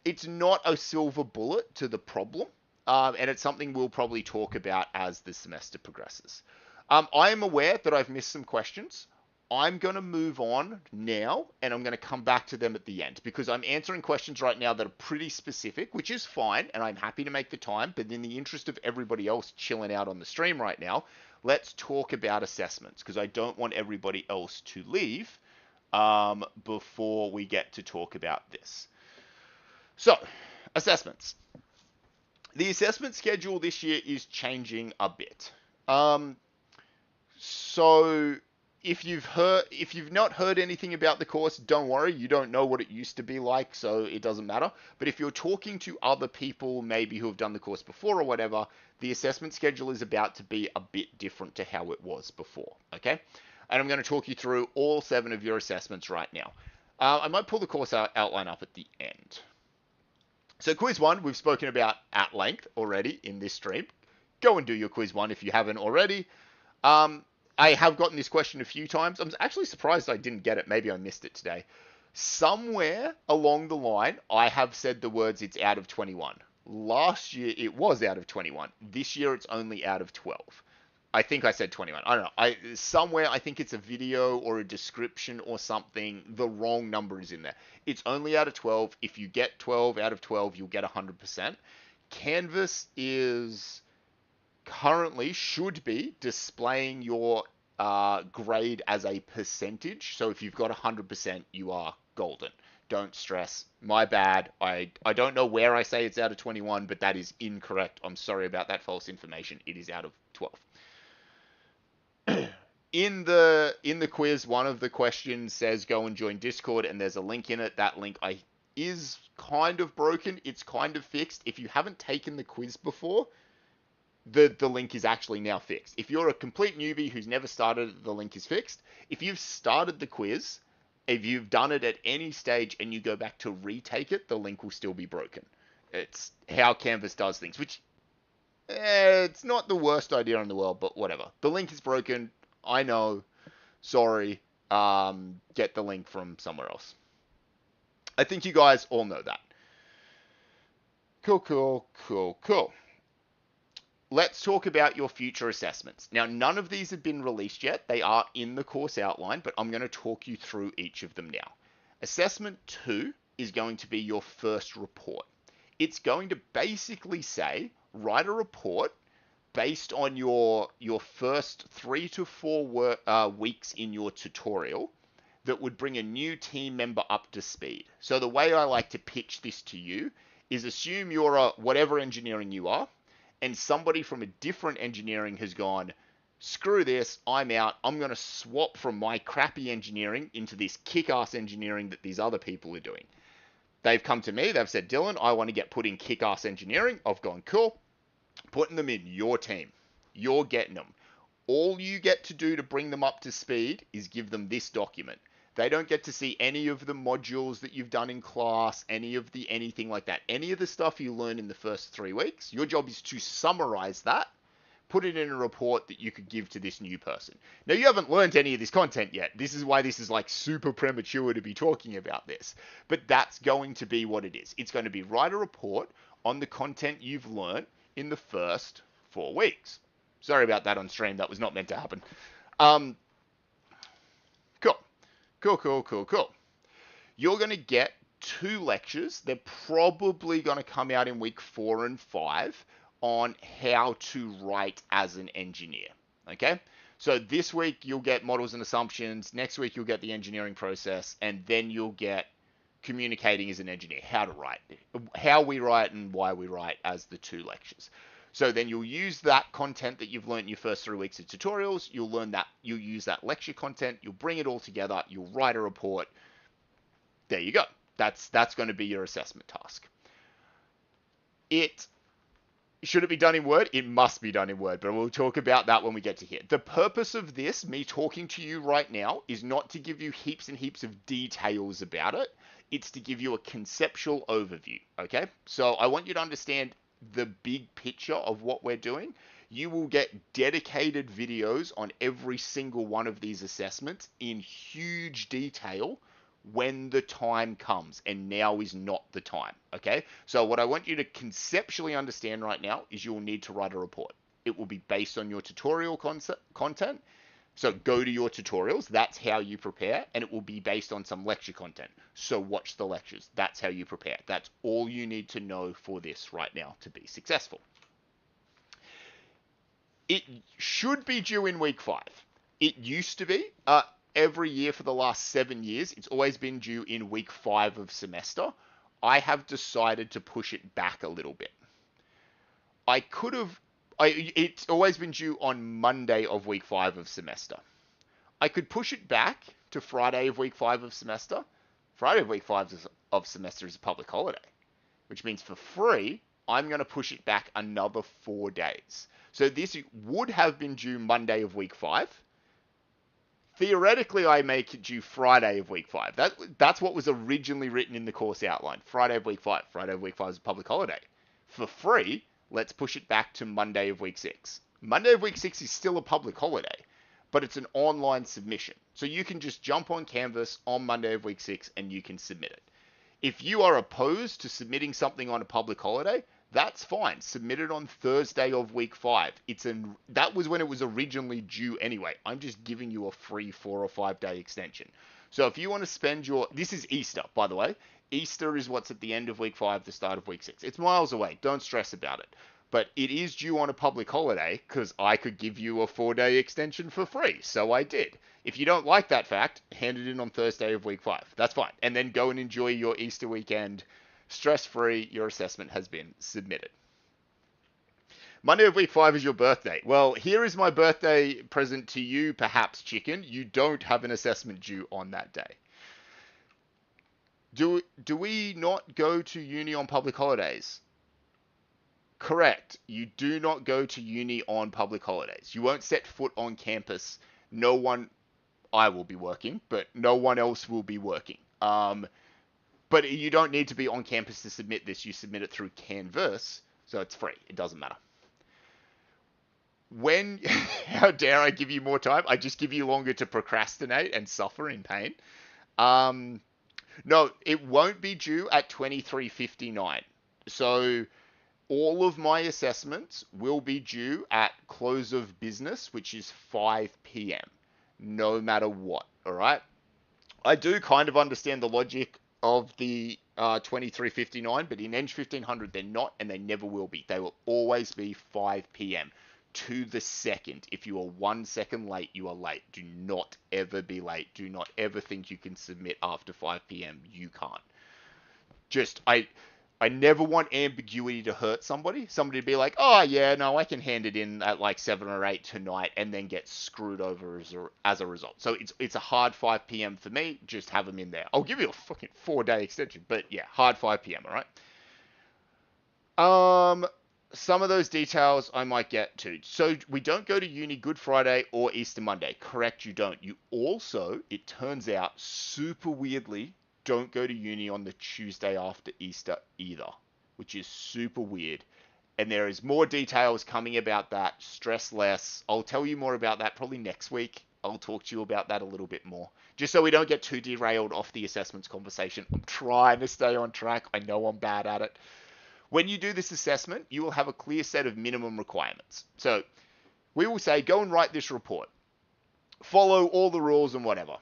It's not a silver bullet to the problem, and it's something we'll probably talk about as the semester progresses. I am aware that I've missed some questions. I'm going to move on now, and I'm going to come back to them at the end because I'm answering questions right now that are pretty specific, which is fine, and I'm happy to make the time. But in the interest of everybody else chilling out on the stream right now, let's talk about assessments because I don't want everybody else to leave before we get to talk about this. So, assessments. The assessment schedule this year is changing a bit. So if you've not heard anything about the course, don't worry, you don't know what it used to be like, so it doesn't matter. But if you're talking to other people, maybe who have done the course before or whatever, the assessment schedule is about to be a bit different to how it was before, okay? And I'm going to talk you through all 7 of your assessments right now. I might pull the course outline up at the end. So quiz 1, we've spoken about at length already in this stream. Go and do your quiz 1 if you haven't already. I have gotten this question a few times. I'm actually surprised I didn't get it. Maybe I missed it today. Somewhere along the line, I have said the words it's out of 21. Last year, it was out of 21. This year, it's only out of 12. I think I said 21. I don't know. Somewhere, I think it's a video or a description or something. The wrong number is in there. It's only out of 12. If you get 12 out of 12, you'll get 100%. Canvas is currently should be displaying your grade as a percentage. So if you've got 100%, you are golden. Don't stress. My bad. I don't know where I say it's out of 21, but that is incorrect. I'm sorry about that false information. It is out of 12. In the quiz, one of the questions says go and join Discord, and there's a link in it. That link is kind of broken. It's kind of fixed. If you haven't taken the quiz before, the link is actually now fixed. If you're a complete newbie who's never started, the link is fixed. If you've started the quiz, if you've done it at any stage and you go back to retake it, the link will still be broken. It's how Canvas does things, which it's not the worst idea in the world, but whatever. The link is broken. I know. Sorry. Get the link from somewhere else. I think you guys all know that. Cool. Let's talk about your future assessments. Now, none of these have been released yet. They are in the course outline, but I'm going to talk you through each of them now. Assessment 2 is going to be your first report. It's going to basically say, write a report based on your first 3 to 4 weeks in your tutorial that would bring a new team member up to speed. So the way I like to pitch this to you is assume you're a whatever engineering you are, and somebody from a different engineering has gone, screw this, I'm out, I'm going to swap from my crappy engineering into this kick-ass engineering that these other people are doing. They've come to me, they've said, Dylan, I want to get put in kick-ass engineering. I've gone, cool, putting them in your team. You're getting them. All you get to do to bring them up to speed is give them this document. They don't get to see any of the modules that you've done in class, anything like that. Any of the stuff you learn in the first 3 weeks, your job is to summarize that, put it in a report that you could give to this new person. Now, you haven't learned any of this content yet. This is why this is like super premature to be talking about this. But that's going to be what it is. It's going to be write a report on the content you've learned in the first 4 weeks. Sorry about that on stream. That was not meant to happen. Cool. You're going to get 2 lectures. They're probably going to come out in week 4 and 5 on how to write as an engineer. Okay? So this week you'll get models and assumptions. Next week you'll get the engineering process. And then you'll get communicating as an engineer, how to write, how we write and why we write as the 2 lectures. So then you'll use that content that you've learned in your first 3 weeks of tutorials. You'll learn that. You'll use that lecture content. You'll bring it all together. You'll write a report. There you go. That's going to be your assessment task. Should it be done in Word? It must be done in Word, but we'll talk about that when we get to here. The purpose of this, me talking to you right now, is not to give you heaps and heaps of details about it. It's to give you a conceptual overview, okay? So I want you to understand the big picture of what we're doing. You will get dedicated videos on every single one of these assessments in huge detail when the time comes, and now is not the time. Okay, so what I want you to conceptually understand right now is you'll need to write a report. It will be based on your tutorial content. So go to your tutorials. That's how you prepare, and it will be based on some lecture content. So watch the lectures. That's how you prepare. That's all you need to know for this right now to be successful. It should be due in week 5. It used to be every year for the last 7 years. It's always been due in week 5 of semester. I have decided to push it back a little bit. It's always been due on Monday of week 5 of semester. I could push it back to Friday of week 5 of semester. Friday of week 5 of semester is a public holiday, which means for free, I'm going to push it back another 4 days. So this would have been due Monday of week 5. Theoretically, I make it due Friday of week 5. That's what was originally written in the course outline. Friday of week 5. Friday of week 5 is a public holiday. For free, let's push it back to Monday of week 6. Monday of week 6 is still a public holiday, but it's an online submission. So you can just jump on Canvas on Monday of week 6 and you can submit it. If you are opposed to submitting something on a public holiday, that's fine. Submit it on Thursday of week 5. That was when it was originally due anyway. I'm just giving you a free 4 or 5 day extension. So if you want to spend this is Easter, by the way. Easter is what's at the end of week 5, the start of week 6. It's miles away. Don't stress about it. But it is due on a public holiday because I could give you a 4-day extension for free. So I did. If you don't like that fact, hand it in on Thursday of week 5. That's fine. And then go and enjoy your Easter weekend stress-free. Your assessment has been submitted. Monday of week 5 is your birthday. Well, here is my birthday present to you, perhaps, chicken. You don't have an assessment due on that day. Do we not go to uni on public holidays? Correct. You do not go to uni on public holidays. You won't set foot on campus. I will be working, but no one else will be working. But you don't need to be on campus to submit this. You submit it through Canvas, so it's free. It doesn't matter. How dare I give you more time? I just give you longer to procrastinate and suffer in pain. No, it won't be due at 23:59. So all of my assessments will be due at close of business, which is 5 p.m. no matter what. All right. I do kind of understand the logic of the 23:59, but in ENGG1500 they're not, and they never will be. They will always be 5 p.m. to the second. If you are 1 second late, you are late. Do not ever be late. Do not ever think you can submit after 5 p.m. You can't. I never want ambiguity to hurt somebody. Somebody to be like, oh yeah, no, I can hand it in at like 7 or 8 tonight, and then get screwed over as a result. So it's a hard 5 p.m. for me. Just have them in there. I'll give you a fucking 4-day extension, but yeah, hard 5 p.m. All right. Some of those details I might get to. So we don't go to uni Good Friday or Easter Monday. Correct, you don't. You also, it turns out, super weirdly, don't go to uni on the Tuesday after Easter either, which is super weird. And there is more details coming about that. Stress less. I'll tell you more about that probably next week. I'll talk to you about that a little bit more, just so we don't get too derailed off the assessments conversation. I'm trying to stay on track. I know I'm bad at it. When you do this assessment, you will have a clear set of minimum requirements. So we will say, go and write this report. Follow all the rules and whatever.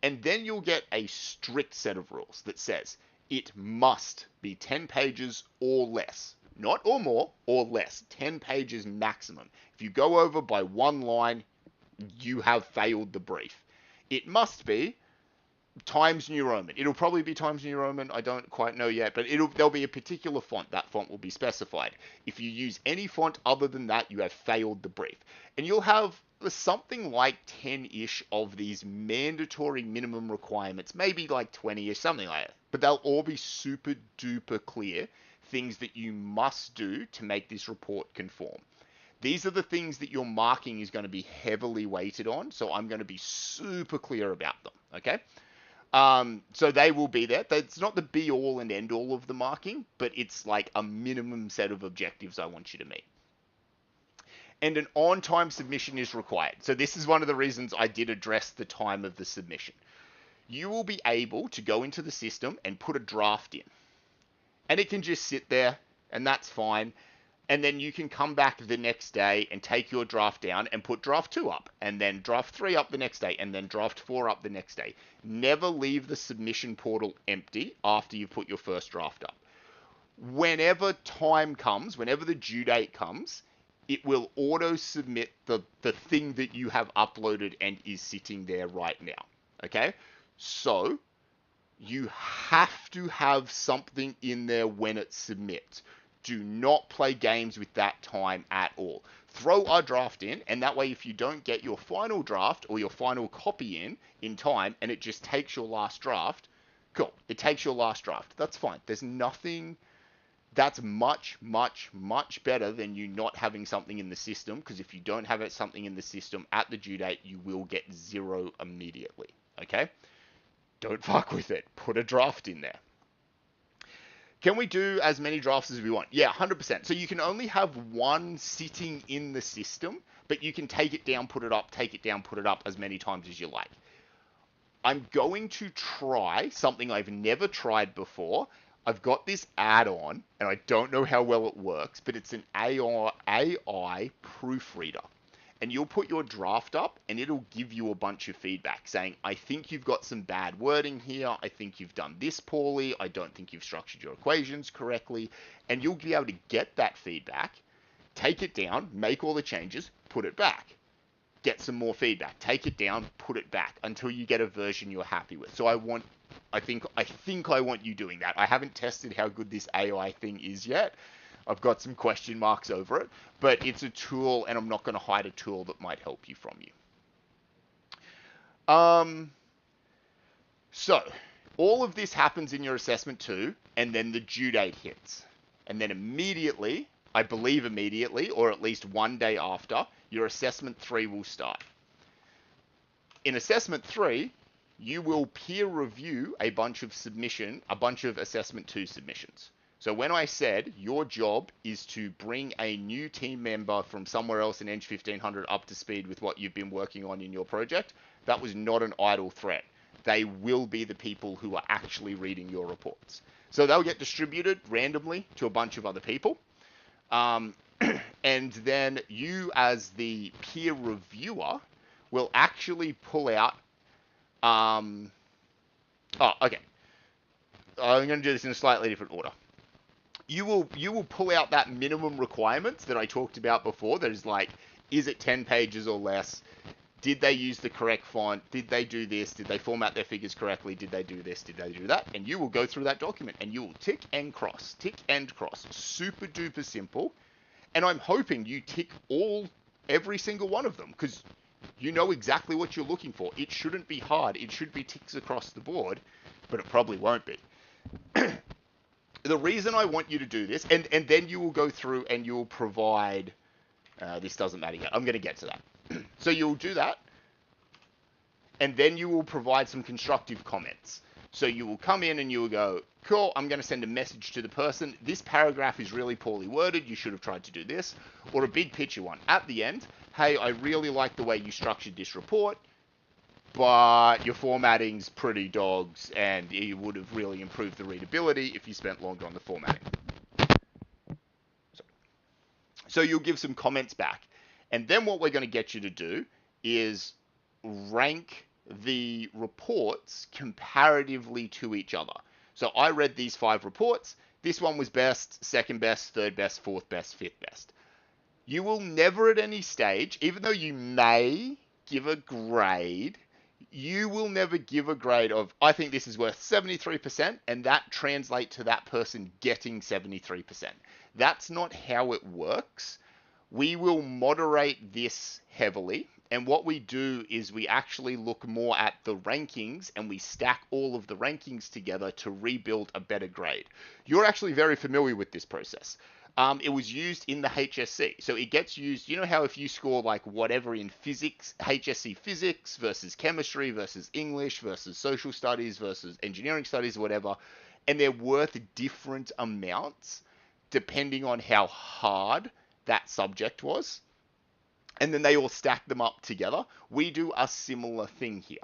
And then you'll get a strict set of rules that says it must be 10 pages or less. Not or more, or less. 10 pages maximum. If you go over by 1 line, you have failed the brief. It must be Times New Roman. It'll probably be Times New Roman. I don't quite know yet, but there'll be a particular font. That font will be specified. If you use any font other than that, you have failed the brief. And you'll have something like 10-ish of these mandatory minimum requirements, maybe like 20-ish, something like that. But they'll all be super duper clear things that you must do to make this report conform. These are the things that your marking is going to be heavily weighted on, so I'm going to be super clear about them, okay? So they will be there. It's not the be all and end all of the marking, but it's like a minimum set of objectives I want you to meet. And an on-time submission is required. So this is one of the reasons I did address the time of the submission. you will be able to go into the system and put a draft in. And it can just sit there, and that's fine. And then you can come back the next day and take your draft down and put draft 2 up, and then draft 3 up the next day, and then draft 4 up the next day. Never leave the submission portal empty after you've put your first draft up. Whenever time comes, whenever the due date comes, it will auto submit the thing that you have uploaded and is sitting there right now. Okay? So you have to have something in there when it submits. Do not play games with that time at all. Throw a draft in, and that way if you don't get your final draft or your final copy in time, and it just takes your last draft, cool. It takes your last draft. That's fine. There's nothing... That's much, much, much better than you not having something in the system, because if you don't have something in the system at the due date, you will get 0 immediately. Okay? Don't fuck with it. Put a draft in there. Can we do as many drafts as we want? Yeah, 100%. So you can only have one sitting in the system, but you can take it down, put it up, take it down, put it up as many times as you like. I'm going to try something I've never tried before. I've got this add-on, and I don't know how well it works, but it's an AI proofreader. And you'll put your draft up, and it'll give you a bunch of feedback saying, I think you've got some bad wording here. I think you've done this poorly. I don't think you've structured your equations correctly. And you'll be able to get that feedback, take it down, make all the changes, put it back. Get some more feedback, take it down, put it back until you get a version you're happy with. So I think I want you doing that. I haven't tested how good this AI thing is yet. I've got some question marks over it, but it's a tool, and I'm not going to hide a tool that might help you from you. So all of this happens in your assessment 2, and then the due date hits. And then immediately, I believe immediately, or at least one day after, your assessment 3 will start. In assessment 3, you will peer review a bunch of assessment 2 submissions. So when I said your job is to bring a new team member from somewhere else in ENGG1500 up to speed with what you've been working on in your project, that was not an idle threat. They will be the people who are actually reading your reports. So they'll get distributed randomly to a bunch of other people. And then you, as the peer reviewer, will actually pull out... okay. I'm going to do this in a slightly different order. You will pull out that minimum requirements that I talked about before. That is like, is it 10 pages or less? Did they use the correct font? Did they do this? Did they format their figures correctly? Did they do this? Did they do that? And you will go through that document and you will tick and cross. Super duper simple. And I'm hoping you tick every single one of them, because you know exactly what you're looking for. It shouldn't be hard. It should be ticks across the board, but it probably won't be. The reason I want you to do this, and then you will go through and you will provide, this doesn't matter yet. I'm going to get to that. So you'll do that, and then you will provide some constructive comments. So you will come in and you will go, cool, I'm going to send a message to the person. This paragraph is really poorly worded. You should have tried to do this. Or a big picture one. At the end, hey, I really like the way you structured this report, but your formatting's pretty dogs, and you would have really improved the readability if you spent longer on the formatting. So you'll give some comments back. And then what we're going to get you to do is rank the reports comparatively to each other. So I read these 5 reports. This one was best, second best, third best, fourth best, fifth best. You will never at any stage, even though you may give a grade, you will never give a grade of, I think this is worth 73%, and that translates to that person getting 73%. That's not how it works. We will moderate this heavily. And what we do is we actually look more at the rankings, and we stack all of the rankings together to rebuild a better grade. You're actually very familiar with this process. It was used in the HSC. So it gets used, you know how if you score like whatever in physics, HSC physics versus chemistry versus English versus social studies versus engineering studies, whatever, and they're worth different amounts depending on how hard that subject was. And then they all stack them up together. We do a similar thing here.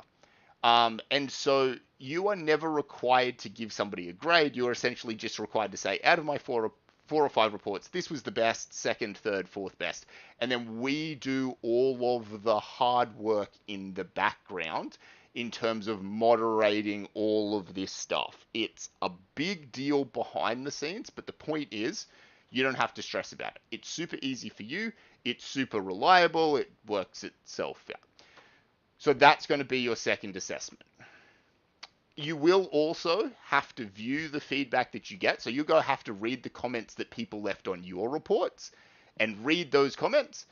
And so you are never required to give somebody a grade. You're essentially just required to say, out of my four or five reports, this was the best, second, third, fourth best. And then we do all of the hard work in the background in terms of moderating all of this stuff. It's a big deal behind the scenes, but the point is, you don't have to stress about it. It's super easy for you. It's super reliable. It works itself out. So that's going to be your second assessment. You will also have to view the feedback that you get. So you're going to have to read the comments that people left on your reports and read those comments.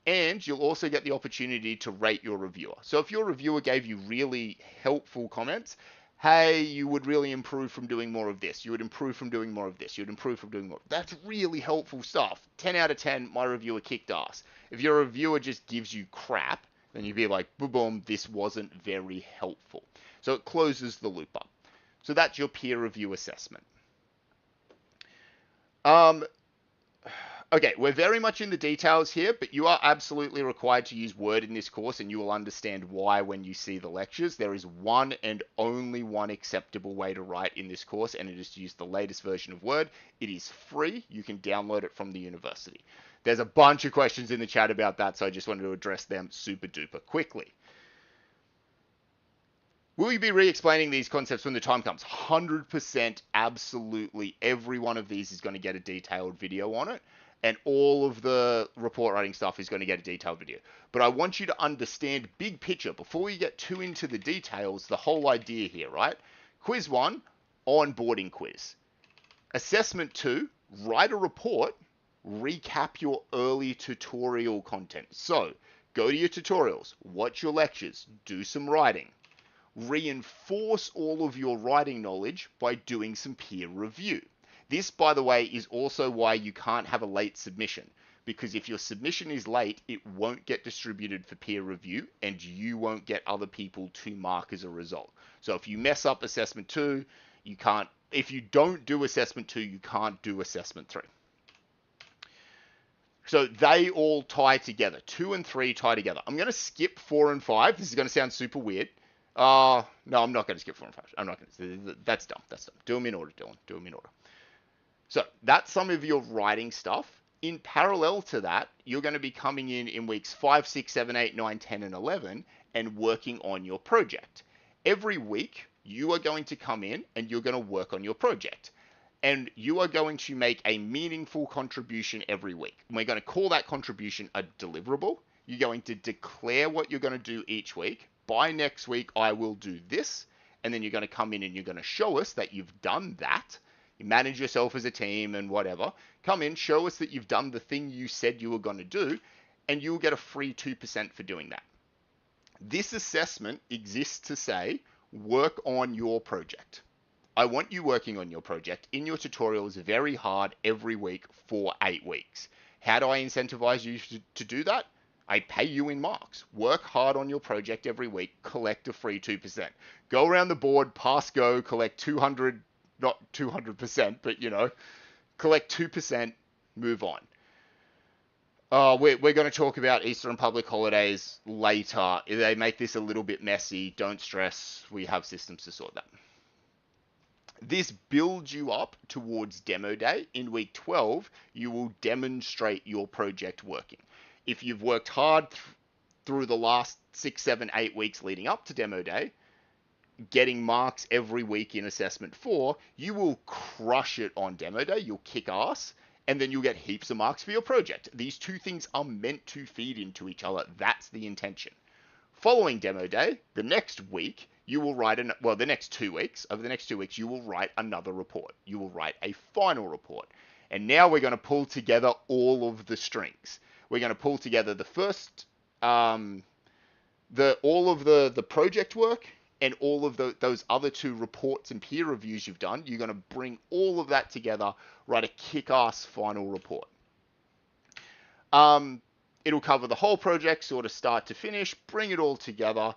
And you'll also get the opportunity to rate your reviewer. So if your reviewer gave you really helpful comments, hey, you would really improve from doing more of this. You would improve from doing more of this. You would improve from doing more. That's really helpful stuff. 10 out of 10, my reviewer kicked ass. If your reviewer just gives you crap, then you'd be like, boom, boom, this wasn't very helpful. So it closes the loop up. So that's your peer review assessment. Okay, we're very much in the details here, but you are absolutely required to use Word in this course, and you will understand why when you see the lectures. There is one and only one acceptable way to write in this course, and it is to use the latest version of Word. It is free. You can download it from the university. There's a bunch of questions in the chat about that, so I just wanted to address them super duper quickly. Will you be re-explaining these concepts when the time comes? 100%, absolutely. Every one of these is going to get a detailed video on it, and all of the report writing stuff is going to get a detailed video. But I want you to understand big picture before we get too into the details, the whole idea here, right? Quiz 1, onboarding quiz. Assessment 2, write a report, recap your early tutorial content. So go to your tutorials, watch your lectures, do some writing. Reinforce all of your writing knowledge by doing some peer review. This, by the way, is also why you can't have a late submission, because if your submission is late, it won't get distributed for peer review, and you won't get other people to mark as a result. So if you mess up assessment 2, you can't. If you don't do assessment 2, you can't do assessment 3. So they all tie together. 2 and 3 tie together. I'm going to skip 4 and 5. This is going to sound super weird. No, I'm not going to skip 4 and 5. I'm not going to. That's dumb. That's dumb. Do them in order, Dylan. Do them in order. So that's some of your writing stuff. In parallel to that, you're going to be coming in weeks 5, 6, 7, 8, 9, 10, and 11 and working on your project. Every week, you are going to come in and you're going to work on your project. And you are going to make a meaningful contribution every week. And we're going to call that contribution a deliverable. You're going to declare what you're going to do each week. By next week, I will do this. And then you're going to come in and you're going to show us that you've done that. You manage yourself as a team and whatever. Come in, show us that you've done the thing you said you were going to do, and you'll get a free 2% for doing that. This assessment exists to say, work on your project. I want you working on your project in your tutorials very hard every week for 8 weeks. How do I incentivize you to do that? I pay you in marks. Work hard on your project every week, collect a free 2%. Go around the board, pass go, collect 200, not 200%, but collect 2%, move on. We're going to talk about Easter and public holidays later. They make this a little bit messy. Don't stress. We have systems to sort that. This builds you up towards demo day. In week 12, you will demonstrate your project working. If you've worked hard through the last 6, 7, 8 weeks leading up to demo day, getting marks every week in assessment 4, you will crush it on demo day. You'll kick ass, and then you'll get heaps of marks for your project. These two things are meant to feed into each other. That's the intention. Following demo day, the next week, you will write, the next 2 weeks, over the next 2 weeks, you will write another report. You will write a final report. And now we're going to pull together all of the strings. We're going to pull together the first, all of the project work and all of those other 2 reports and peer reviews you've done. You're going to bring all of that together, write a kick-ass final report. It'll cover the whole project, sort of start to finish, bring it all together.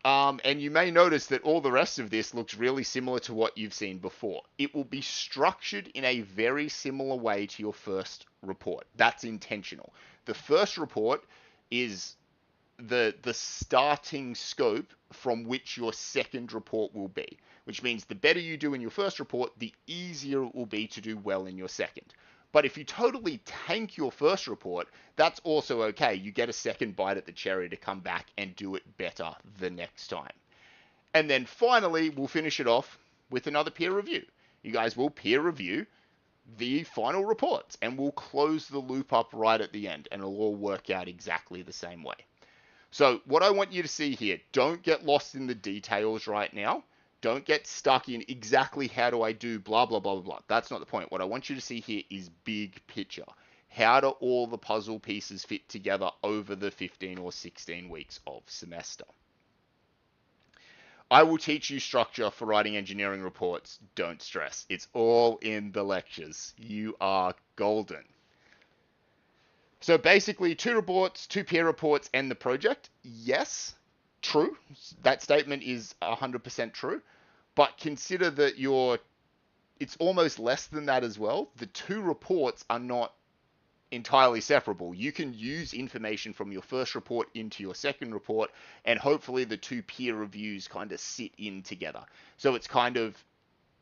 And you may notice that all the rest of this looks really similar to what you've seen before. It will be structured in a very similar way to your first report. That's intentional. The first report is the starting scope from which your second report will be, which means the better you do in your first report, the easier it will be to do well in your second. But if you totally tank your first report, that's also okay. You get a second bite at the cherry to come back and do it better the next time. And then finally, we'll finish it off with another peer review. You guys will peer review the final reports and we'll close the loop up right at the end and it'll all work out exactly the same way. So what I want you to see here, don't get lost in the details right now. Don't get stuck in exactly how do I do blah, blah, blah, blah, blah. That's not the point. What I want you to see here is big picture. How do all the puzzle pieces fit together over the 15 or 16 weeks of semester? I will teach you structure for writing engineering reports. Don't stress. It's all in the lectures. You are golden. So basically, 2 reports, 2 peer reports, and the project. Yes, true. That statement is 100% true. But consider that it's almost less than that as well. The 2 reports are not entirely separable. You can use information from your first report into your second report, and hopefully the 2 peer reviews kind of sit in together. So it's kind of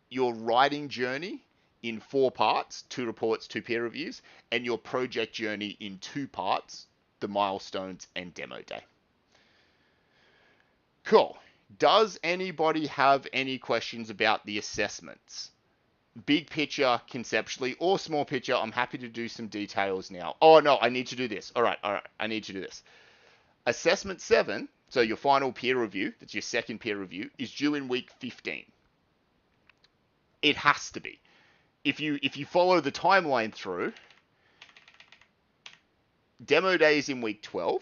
your writing journey in 4 parts, 2 reports, 2 peer reviews, and your project journey in 2 parts, the milestones and demo day. Cool. Does anybody have any questions about the assessments? Big picture conceptually or small picture, I'm happy to do some details now. Oh no, I need to do this. All right, I need to do this. Assessment 7, so your final peer review, that's your second peer review, is due in week 15. It has to be. If you follow the timeline through, demo day is in week 12.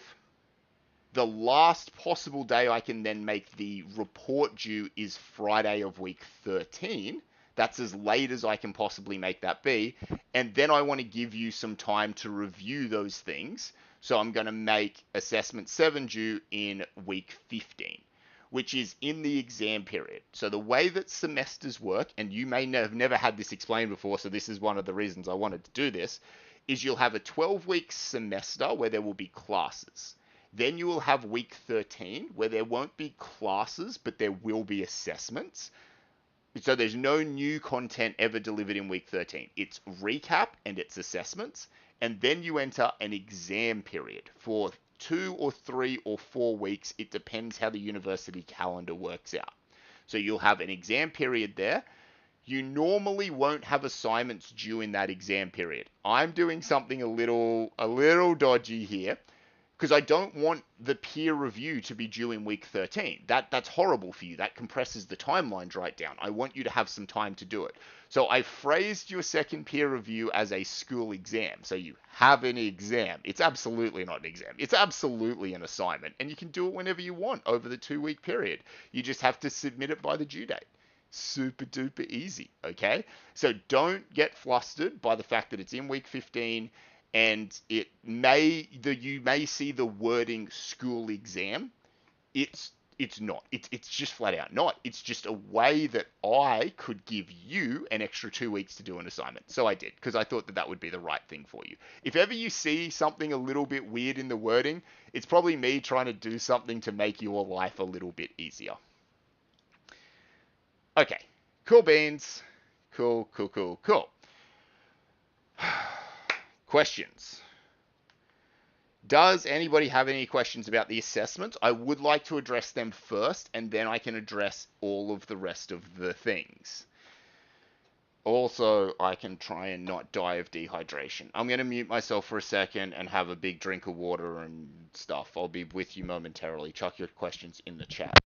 The last possible day I can then make the report due is Friday of week 13. That's as late as I can possibly make that be. And then I want to give you some time to review those things. So I'm going to make assessment 7 due in week 15, which is in the exam period. So the way that semesters work, and you may have never had this explained before, so this is one of the reasons I wanted to do this, is you'll have a 12-week semester where there will be classes. Then you will have week 13 where there won't be classes, but there will be assessments. So there's no new content ever delivered in week 13. It's recap and it's assessments. And then you enter an exam period for 2 or 3 or 4 weeks. It depends how the university calendar works out. So you'll have an exam period there. You normally won't have assignments due in that exam period. I'm doing something a little dodgy here, because I don't want the peer review to be due in week 13. That's horrible for you. That compresses the timelines right down. I want you to have some time to do it. So I phrased your second peer review as a school exam. So you have an exam. It's absolutely not an exam. It's absolutely an assignment. And you can do it whenever you want over the 2-week period. You just have to submit it by the due date. Super duper easy, okay? So don't get flustered by the fact that it's in week 15 and you may see the wording school exam. It's not. It's just flat out not. It's just a way that I could give you an extra 2 weeks to do an assignment. So I did, because I thought that would be the right thing for you. If ever you see something a little bit weird in the wording, it's probably me trying to do something to make your life a little bit easier. Okay, cool beans. Cool. Questions? Does anybody have any questions about the assessments? I would like to address them first, and then I can address all of the rest of the things. Also, I can try and not die of dehydration. I'm going to mute myself for a second and have a big drink of water and stuff. I'll be with you momentarily. Chuck your questions in the chat.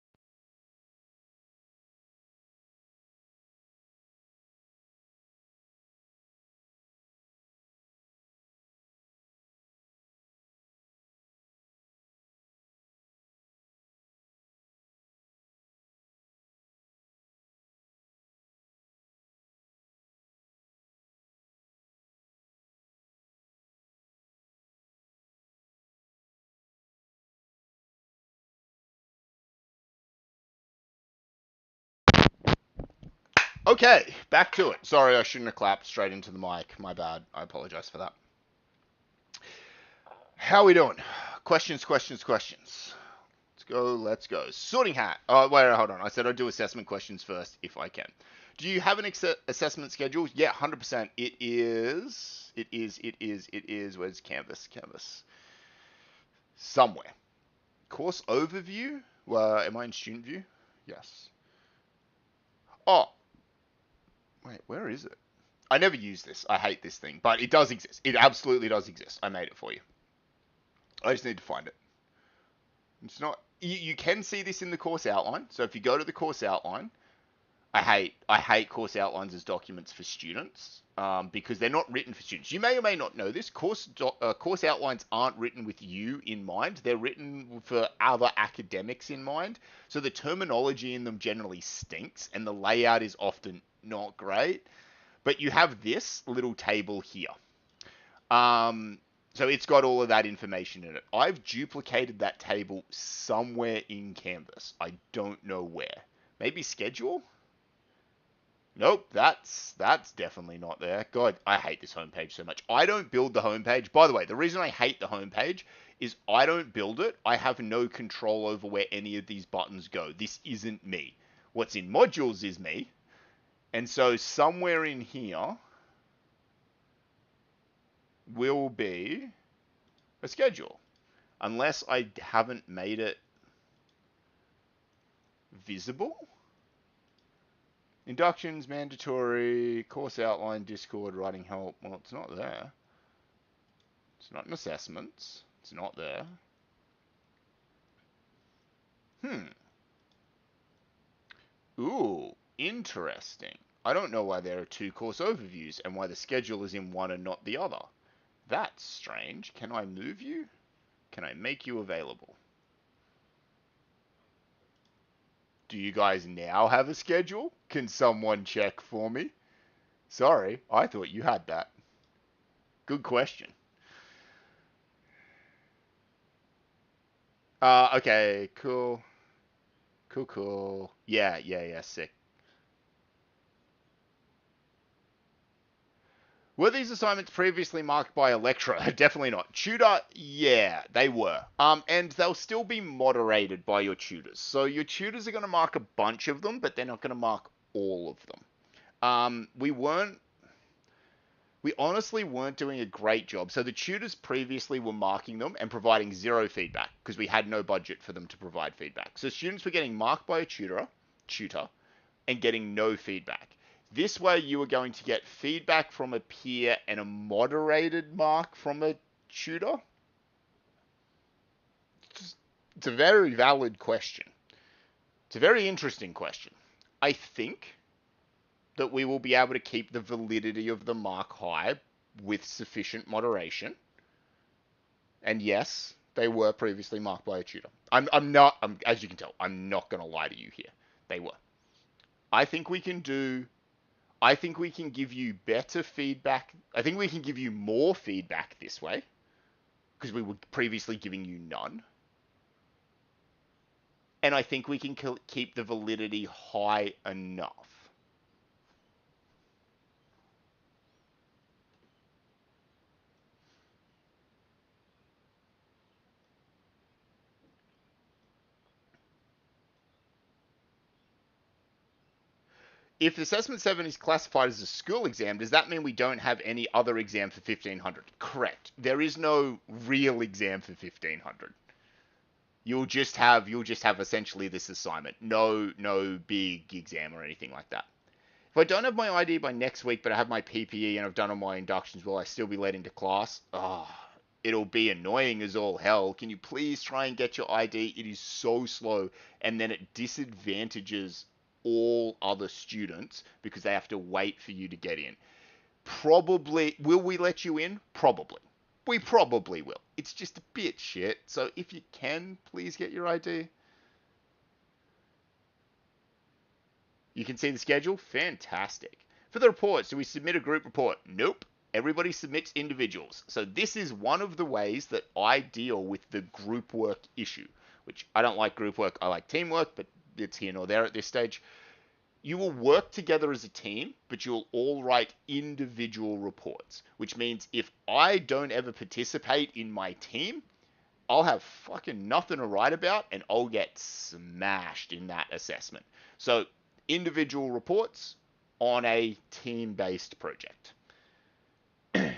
Okay, back to it. Sorry, I shouldn't have clapped straight into the mic. My bad. I apologize for that. How are we doing? Questions. Let's go. Sorting hat. Oh, wait, hold on. I said I'd do assessment questions first if I can. Do you have an assessment schedule? Yeah, 100%. It is. Where's Canvas? Somewhere. Course overview? Well, am I in student view? Yes. Oh, wait, where is it? I never use this. I hate this thing, but it does exist. It absolutely does exist. I made it for you. I just need to find it. It's not. You can see this in the course outline. So if you go to the course outline, I hate course outlines as documents for students because they're not written for students. You may or may not know this. Course outlines aren't written with you in mind. They're written for other academics in mind. So the terminology in them generally stinks, and the layout is often not great. But you have this little table here. So it's got all of that information in it. I've duplicated that table somewhere in Canvas. I don't know where. Maybe schedule? Nope, that's definitely not there. God, I hate this homepage so much. I don't build the homepage. By the way, the reason I hate the homepage is I don't build it. I have no control over where any of these buttons go. This isn't me. What's in modules is me. And so somewhere in here will be a schedule. Unless I haven't made it visible. Inductions, mandatory, course outline, Discord, writing help. Well, it's not there. It's not in assessments. It's not there. Ooh, interesting. I don't know why there are two course overviews and why the schedule is in one and not the other. That's strange. Can I move you? Can I make you available? Do you guys now have a schedule? Can someone check for me? Sorry, I thought you had that. Good question. Okay, cool. Cool. Yeah, sick. Were these assignments previously marked by a lecturer? Definitely not. Tutor, yeah, they were. And they'll still be moderated by your tutors. So your tutors are going to mark a bunch of them, but they're not going to mark all of them. We honestly weren't doing a great job. So the tutors previously were marking them and providing zero feedback because we had no budget for them to provide feedback. So students were getting marked by a tutor, and getting no feedback. This way you are going to get feedback from a peer and a moderated mark from a tutor. It's a very valid question. It's a very interesting question. I think that we will be able to keep the validity of the mark high with sufficient moderation. And yes, they were previously marked by a tutor. As you can tell, I'm not going to lie to you here. They were. I think we can give you better feedback. I think we can give you more feedback this way because we were previously giving you none. And I think we can keep the validity high enough. If Assessment 7 is classified as a school exam, does that mean we don't have any other exam for 1500? Correct. There is no real exam for 1500. You'll just have essentially this assignment. No big exam or anything like that. If I don't have my ID by next week, but I have my PPE and I've done all my inductions, will I still be let into class? It'll be annoying as all hell. Can you please try and get your ID? It is so slow, and then it disadvantages all other students because they have to wait for you to get in. Probably, will we let you in? Probably. We probably will. It's just a bit shit. So if you can, please get your ID. You can see the schedule? Fantastic. For the reports, do we submit a group report? Nope. Everybody submits individuals. So this is one of the ways that I deal with the group work issue, which I don't like group work. I like teamwork, but it's here nor there at this stage. You will work together as a team, but you'll all write individual reports, which means if I don't ever participate in my team, I'll have fucking nothing to write about, and I'll get smashed in that assessment. So, individual reports on a team-based project. Can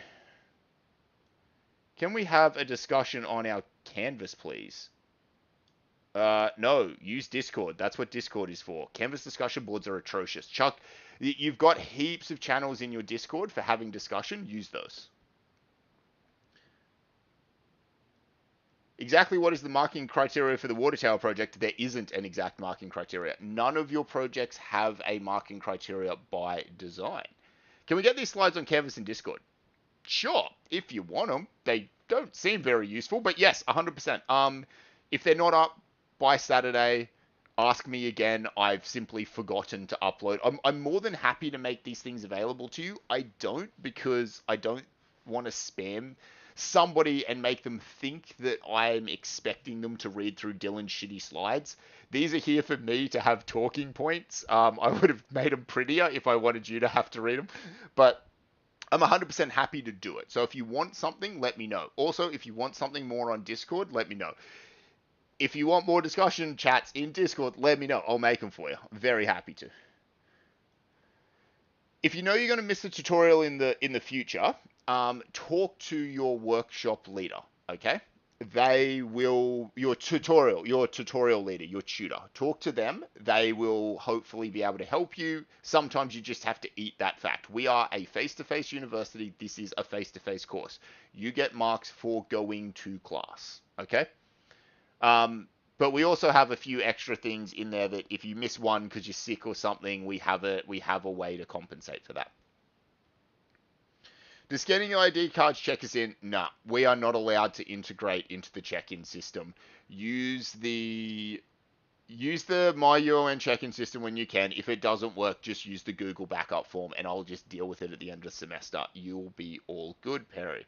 we have a discussion on our Canvas, please? No, use Discord. That's what Discord is for. Canvas discussion boards are atrocious. Chuck, you've got heaps of channels in your Discord for having discussion. Use those. Exactly what is the marking criteria for the water tower project? There isn't an exact marking criteria. None of your projects have a marking criteria by design. Can we get these slides on Canvas and Discord? Sure, if you want them. They don't seem very useful, but yes, 100%. If they're not up by Saturday, ask me again. I've simply forgotten to upload. I'm more than happy to make these things available to you. I don't, because I don't want to spam somebody and make them think that I'm expecting them to read through Dylan's shitty slides. These are here for me to have talking points. I would have made them prettier if I wanted you to have to read them, but I'm 100% happy to do it. So if you want something, let me know. Also, if you want something more on Discord, let me know. If you want more discussion chats in Discord, let me know. I'll make them for you. Very happy to. If you know you're going to miss a tutorial in the future, talk to your workshop leader. Okay, they will your tutorial leader, your tutor. Talk to them. They will hopefully be able to help you. Sometimes you just have to eat that fact. We are a face-to-face university. This is a face-to-face course. You get marks for going to class. Okay. But we also have a few extra things in there that if you miss one because you're sick or something, we have a way to compensate for that. Does scanning your ID cards check us in? Nah, we are not allowed to integrate into the check-in system. Use the MyUON check-in system when you can. If it doesn't work, just use the Google backup form, and I'll just deal with it at the end of the semester. You'll be all good, Perry.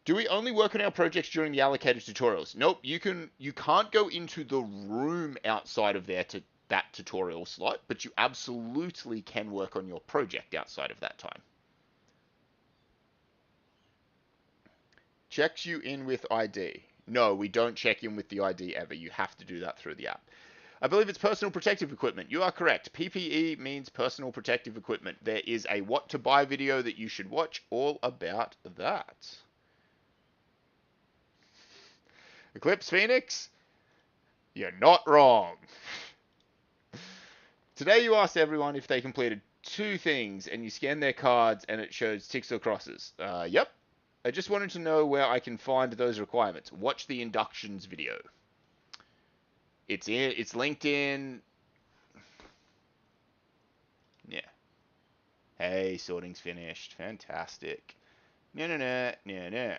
Do we only work on our projects during the allocated tutorials? Nope. You can't go into the room outside of that tutorial slot, but you absolutely can work on your project outside of that time. Checks you in with ID. No, we don't check in with the ID ever. You have to do that through the app. I believe it's personal protective equipment. You are correct. PPE means personal protective equipment. There is a what to buy video that you should watch all about that. Eclipse Phoenix, you're not wrong. Today you asked everyone if they completed 2 things and you scanned their cards and it shows ticks or crosses. Yep. I just wanted to know where I can find those requirements. Watch the inductions video. It's linked in. Yeah. Hey, sorting's finished. Fantastic. No.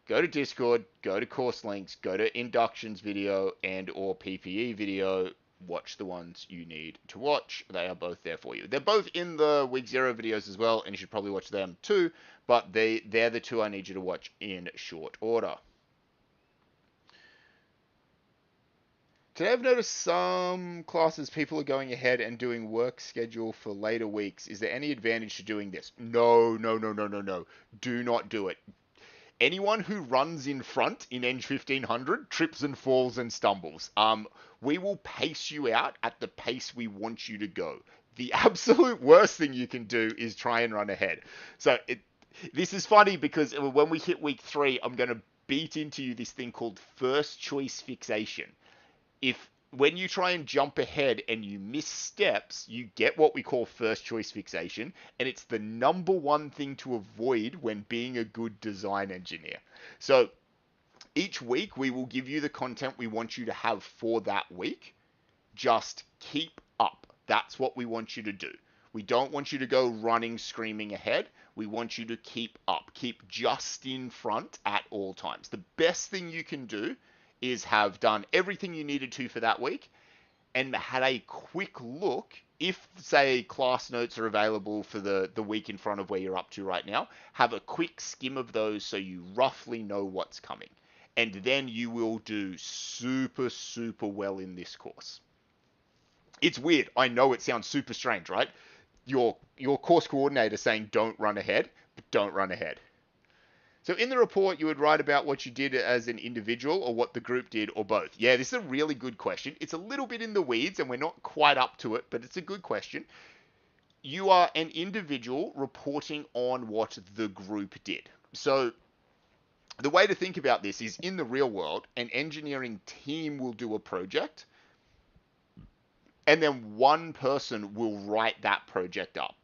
Go to Discord, go to course links, go to inductions video and or PPE video. Watch the ones you need to watch. They are both there for you. They're both in the week 0 videos as well, and you should probably watch them too, but they're the 2 I need you to watch in short order. Today I've noticed some classes people are going ahead and doing work schedule for later weeks. Is there any advantage to doing this? No. Do not do it. Anyone who runs in front in ENGG1500 trips and falls and stumbles. We will pace you out at the pace we want you to go. The absolute worst thing you can do is try and run ahead. So this is funny because when we hit week 3, I'm going to beat into you this thing called first choice fixation. When you try and jump ahead and you miss steps, you get what we call first choice fixation, and it's the number 1 thing to avoid when being a good design engineer. So each week we will give you the content we want you to have for that week. Just keep up. That's what we want you to do. We don't want you to go running, screaming ahead. We want you to keep up. Keep just in front at all times. The best thing you can do is have done everything you needed to for that week and had a quick look. If, say, class notes are available for the week in front of where you're up to right now, have a quick skim of those so you roughly know what's coming. And then you will do super, super well in this course. It's weird. I know it sounds super strange, right? Your course coordinator saying don't run ahead, but don't run ahead. So in the report, you would write about what you did as an individual or what the group did or both. Yeah, this is a really good question. It's a little bit in the weeds and we're not quite up to it, but it's a good question. You are an individual reporting on what the group did. So the way to think about this is in the real world, an engineering team will do a project and then one person will write that project up.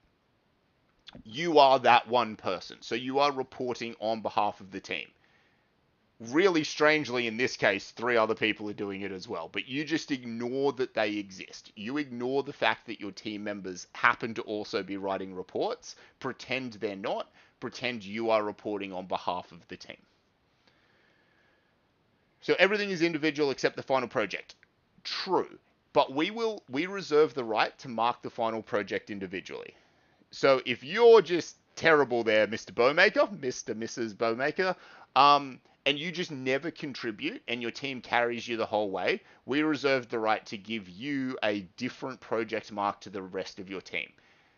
You are that one person. So you are reporting on behalf of the team. Really strangely, in this case, 3 other people are doing it as well, but you just ignore that they exist. You ignore the fact that your team members happen to also be writing reports, pretend they're not, pretend you are reporting on behalf of the team. So everything is individual except the final project. True, but we reserve the right to mark the final project individually. So if you're just terrible there, Mr. Bowmaker, Mrs. Bowmaker, and you just never contribute and your team carries you the whole way, we reserve the right to give you a different project mark to the rest of your team.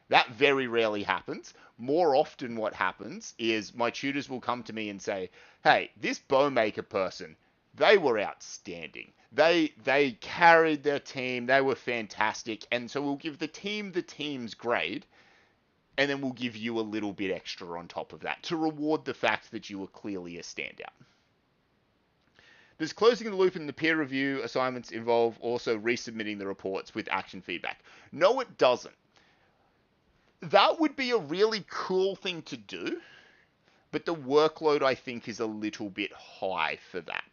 That very rarely happens. More often what happens is my tutors will come to me and say, hey, this Bowmaker person, they were outstanding. They carried their team. They were fantastic. And so we'll give the team's grade, and then we'll give you a little bit extra on top of that to reward the fact that you were clearly a standout. Does closing the loop in the peer review assignments involve also resubmitting the reports with action feedback? No, it doesn't. That would be a really cool thing to do, but the workload, I think, is a little bit high for that.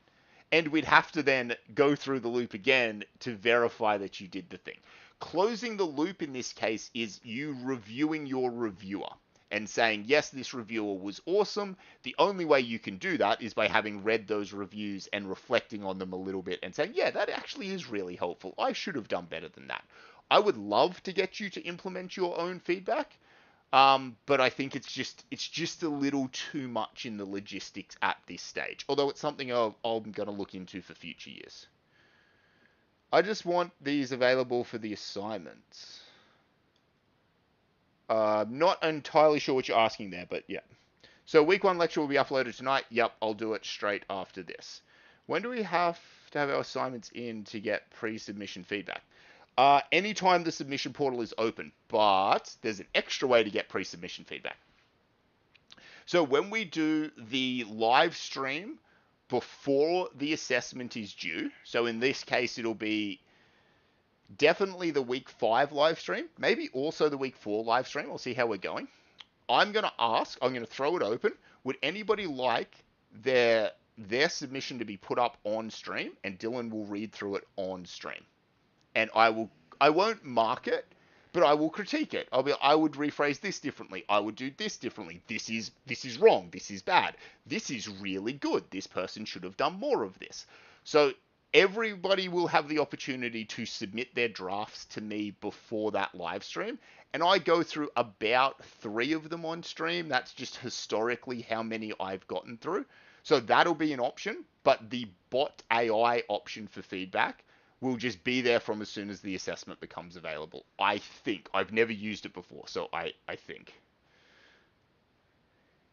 And we'd have to then go through the loop again to verify that you did the thing. Closing the loop in this case is you reviewing your reviewer and saying, yes, this reviewer was awesome. The only way you can do that is by having read those reviews and reflecting on them a little bit and saying, yeah, that actually is really helpful. I should have done better than that. I would love to get you to implement your own feedback, but I think it's just a little too much in the logistics at this stage. Although it's something I'm going to look into for future years. I just want these available for the assignments. Not entirely sure what you're asking there, but yeah. So week 1 lecture will be uploaded tonight. Yep, I'll do it straight after this. When do we have to have our assignments in to get pre-submission feedback? Anytime the submission portal is open, but there's an extra way to get pre-submission feedback. So when we do the live stream before the assessment is due, so in this case it'll be definitely the week 5 live stream, maybe also the week 4 live stream. I'll see how we're going. I'm going to throw it open. Would anybody like their submission to be put up on stream? And Dylan will read through it on stream. And I won't mark it, but I will critique it. I would rephrase this differently. I would do this differently. This is wrong. This is bad. This is really good. This person should have done more of this. So everybody will have the opportunity to submit their drafts to me before that live stream. And I go through about 3 of them on stream. That's just historically how many I've gotten through. So that'll be an option, but the bot AI option for feedback will just be there from as soon as the assessment becomes available. I think. I've never used it before, so I think.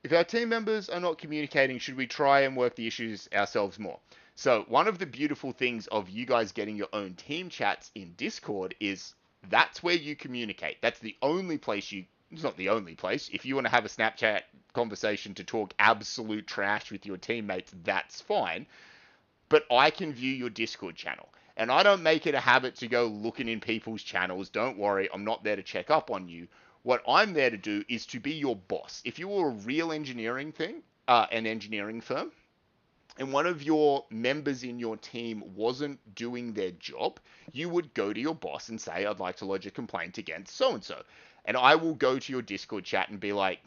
If our team members are not communicating, should we try and work the issues ourselves more? So one of the beautiful things of you guys getting your own team chats in Discord is that's where you communicate. That's the only place it's not the only place. If you want to have a Snapchat conversation to talk absolute trash with your teammates, that's fine. But I can view your Discord channel. And I don't make it a habit to go looking in people's channels. Don't worry, I'm not there to check up on you. What I'm there to do is to be your boss. If you were a real engineering an engineering firm, and one of your members in your team wasn't doing their job, you would go to your boss and say, I'd like to lodge a complaint against so-and-so. And I will go to your Discord chat and be like,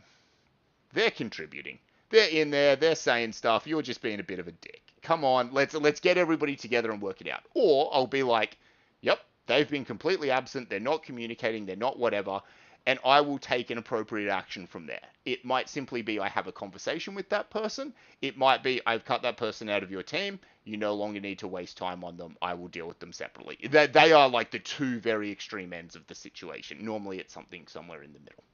they're contributing. They're in there, they're saying stuff, you're just being a bit of a dick. Come on, let's get everybody together and work it out. Or I'll be like, yep, they've been completely absent, they're not communicating, they're not whatever, and I will take an appropriate action from there. It might simply be I have a conversation with that person. It might be I've cut that person out of your team. You no longer need to waste time on them. I will deal with them separately. They are like the 2 very extreme ends of the situation. Normally it's something somewhere in the middle.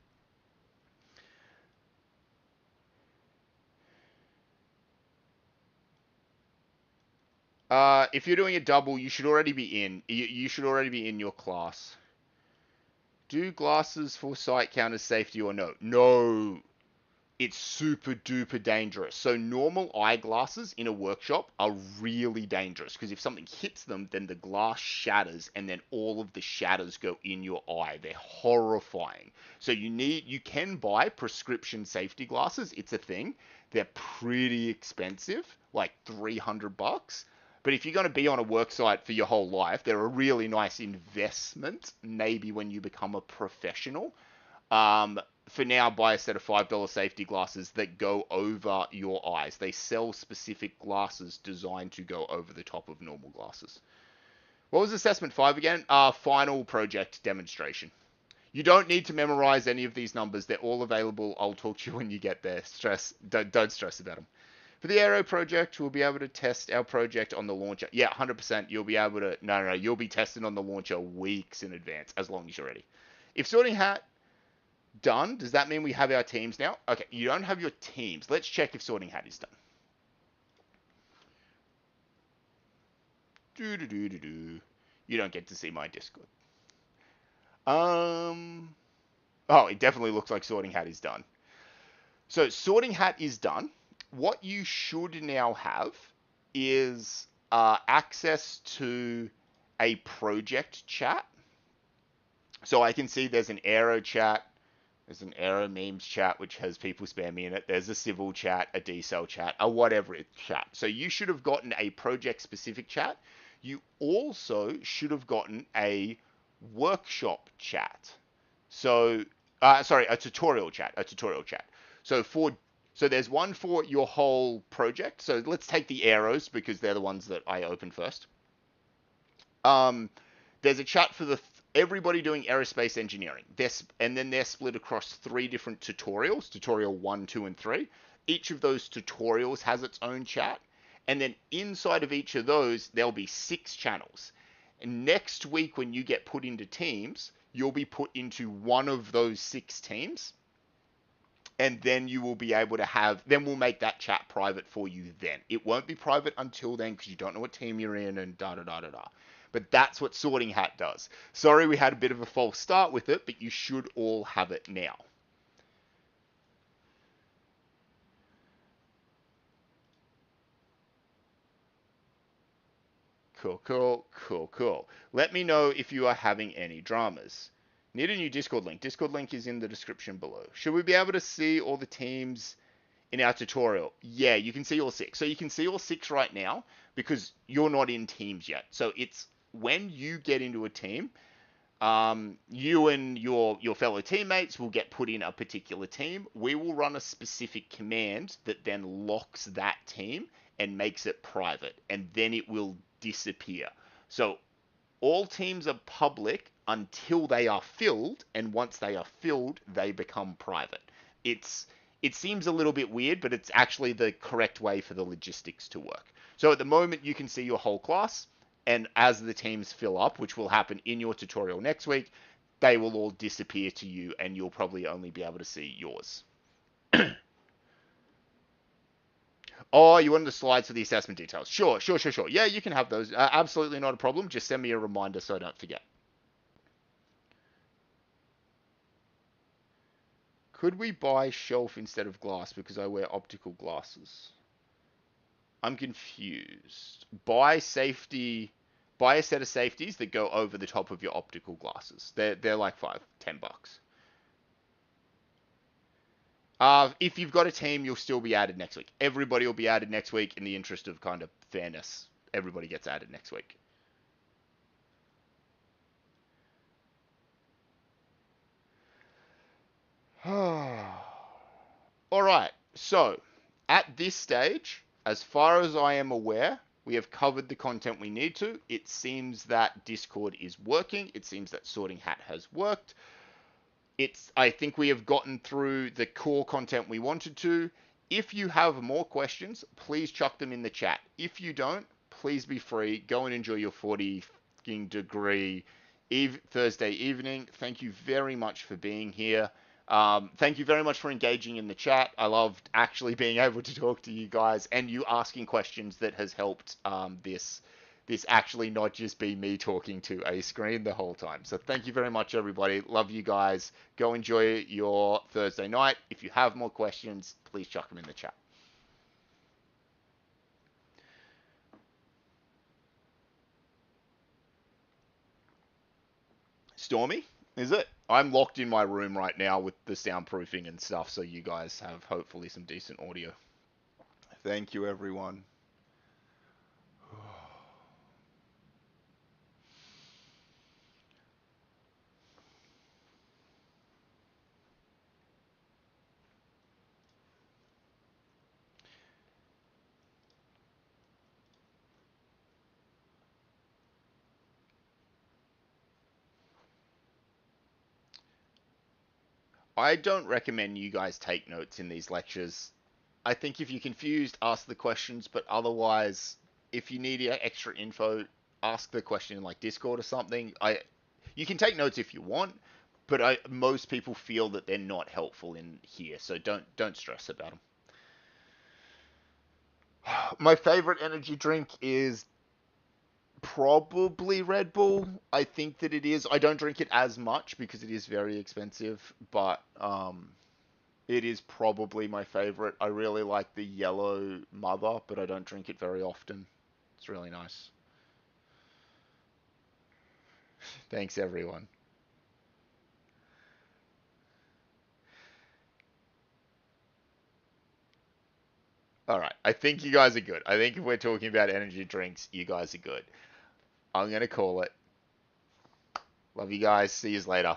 If you're doing a double, you should already be in. You should already be in your class. Do glasses for sight count as safety or no? No. It's super duper dangerous. So normal eyeglasses in a workshop are really dangerous because if something hits them, then the glass shatters and then all of the shatters go in your eye. They're horrifying. So you can buy prescription safety glasses. It's a thing. They're pretty expensive, like 300 bucks. But if you're going to be on a work site for your whole life, they're a really nice investment, maybe when you become a professional. Um, for now, buy a set of $5 safety glasses that go over your eyes. They sell specific glasses designed to go over the top of normal glasses. What was assessment 5 again? Final project demonstration. You don't need to memorize any of these numbers. They're all available. I'll talk to you when you get there. Don't stress about them. For the Aero project, we'll be able to test our project on the launcher. Yeah, 100%. You'll be able to. No. You'll be testing on the launcher weeks in advance, as long as you're ready. If Sorting Hat done, does that mean we have our teams now? Okay, you don't have your teams. Let's check if Sorting Hat is done. You don't get to see my Discord. Oh, it definitely looks like Sorting Hat is done. So Sorting Hat is done. What you should now have is access to a project chat. So I can see there's an Aero chat, there's an Aero memes chat, which has people spamming in it. There's a civil chat, a decel chat, a whatever it chat. So you should have gotten a project specific chat. You also should have gotten a workshop chat. So, sorry, a tutorial chat, So so there's one for your whole project. So let's take the arrows because they're the ones that I opened first. There's a chat for everybody doing aerospace engineering. And then they're split across 3 different tutorials, tutorial 1, 2, and 3. Each of those tutorials has its own chat. And then inside of each of those, there'll be 6 channels. And next week, when you get put into teams, you'll be put into one of those 6 teams. And then you will be able to then we'll make that chat private for you then. It won't be private until then because you don't know what team you're in and da-da-da-da-da. But that's what Sorting Hat does. Sorry we had a bit of a false start with it, but you should all have it now. Cool. Let me know if you are having any dramas. Need a new Discord link. Discord link is in the description below. Should we be able to see all the teams in our tutorial? Yeah, you can see all 6. So you can see all 6 right now because you're not in teams yet. So it's when you get into a team, you and your fellow teammates will get put in a particular team. We will run a specific command that then locks that team and makes it private, and then it will disappear. So all teams are public until they are filled, and once they are filled, they become private. It seems a little bit weird, but it's actually the correct way for the logistics to work. So at the moment, you can see your whole class, and as the teams fill up, which will happen in your tutorial next week, they will all disappear to you, and you'll probably only be able to see yours. Oh, you wanted the slides for the assessment details. Sure. Yeah, you can have those. Absolutely not a problem. Just send me a reminder so I don't forget. Could we buy shelf instead of glass because I wear optical glasses? I'm confused. Buy a set of safeties that go over the top of your optical glasses. They're like $5-10. If you've got a team, you'll still be added next week. Everybody will be added next week in the interest of kind of fairness. Everybody gets added next week. All right. So, at this stage, as far as I am aware, we have covered the content we need to. It seems that Discord is working. It seems that Sorting Hat has worked. I think we have gotten through the core content we wanted to. If you have more questions, please chuck them in the chat. If you don't, please be free. Go and enjoy your 40-degree Thursday evening. Thank you very much for being here. Thank you very much for engaging in the chat. I loved actually being able to talk to you guys and you asking questions that has helped this actually not just be me talking to a screen the whole time. So thank you very much, everybody. Love you guys. Go enjoy your Thursday night. If you have more questions, please chuck them in the chat. Stormy, is it? I'm locked in my room right now with the soundproofing and stuff, so you guys have hopefully some decent audio. Thank you, everyone. I don't recommend you guys take notes in these lectures. I think if you're confused, ask the questions, but otherwise, if you need extra info, ask the question in like Discord or something. You can take notes if you want, but most people feel that they're not helpful in here, so don't stress about them. My favorite energy drink is probably Red Bull. I think that it is. I don't drink it as much because it is very expensive, but it is probably my favorite. I really like the yellow mother, but I don't drink it very often. It's really nice. Thanks, everyone. All right. I think you guys are good. I think if we're talking about energy drinks, you guys are good. I'm going to call it. Love you guys. See you later.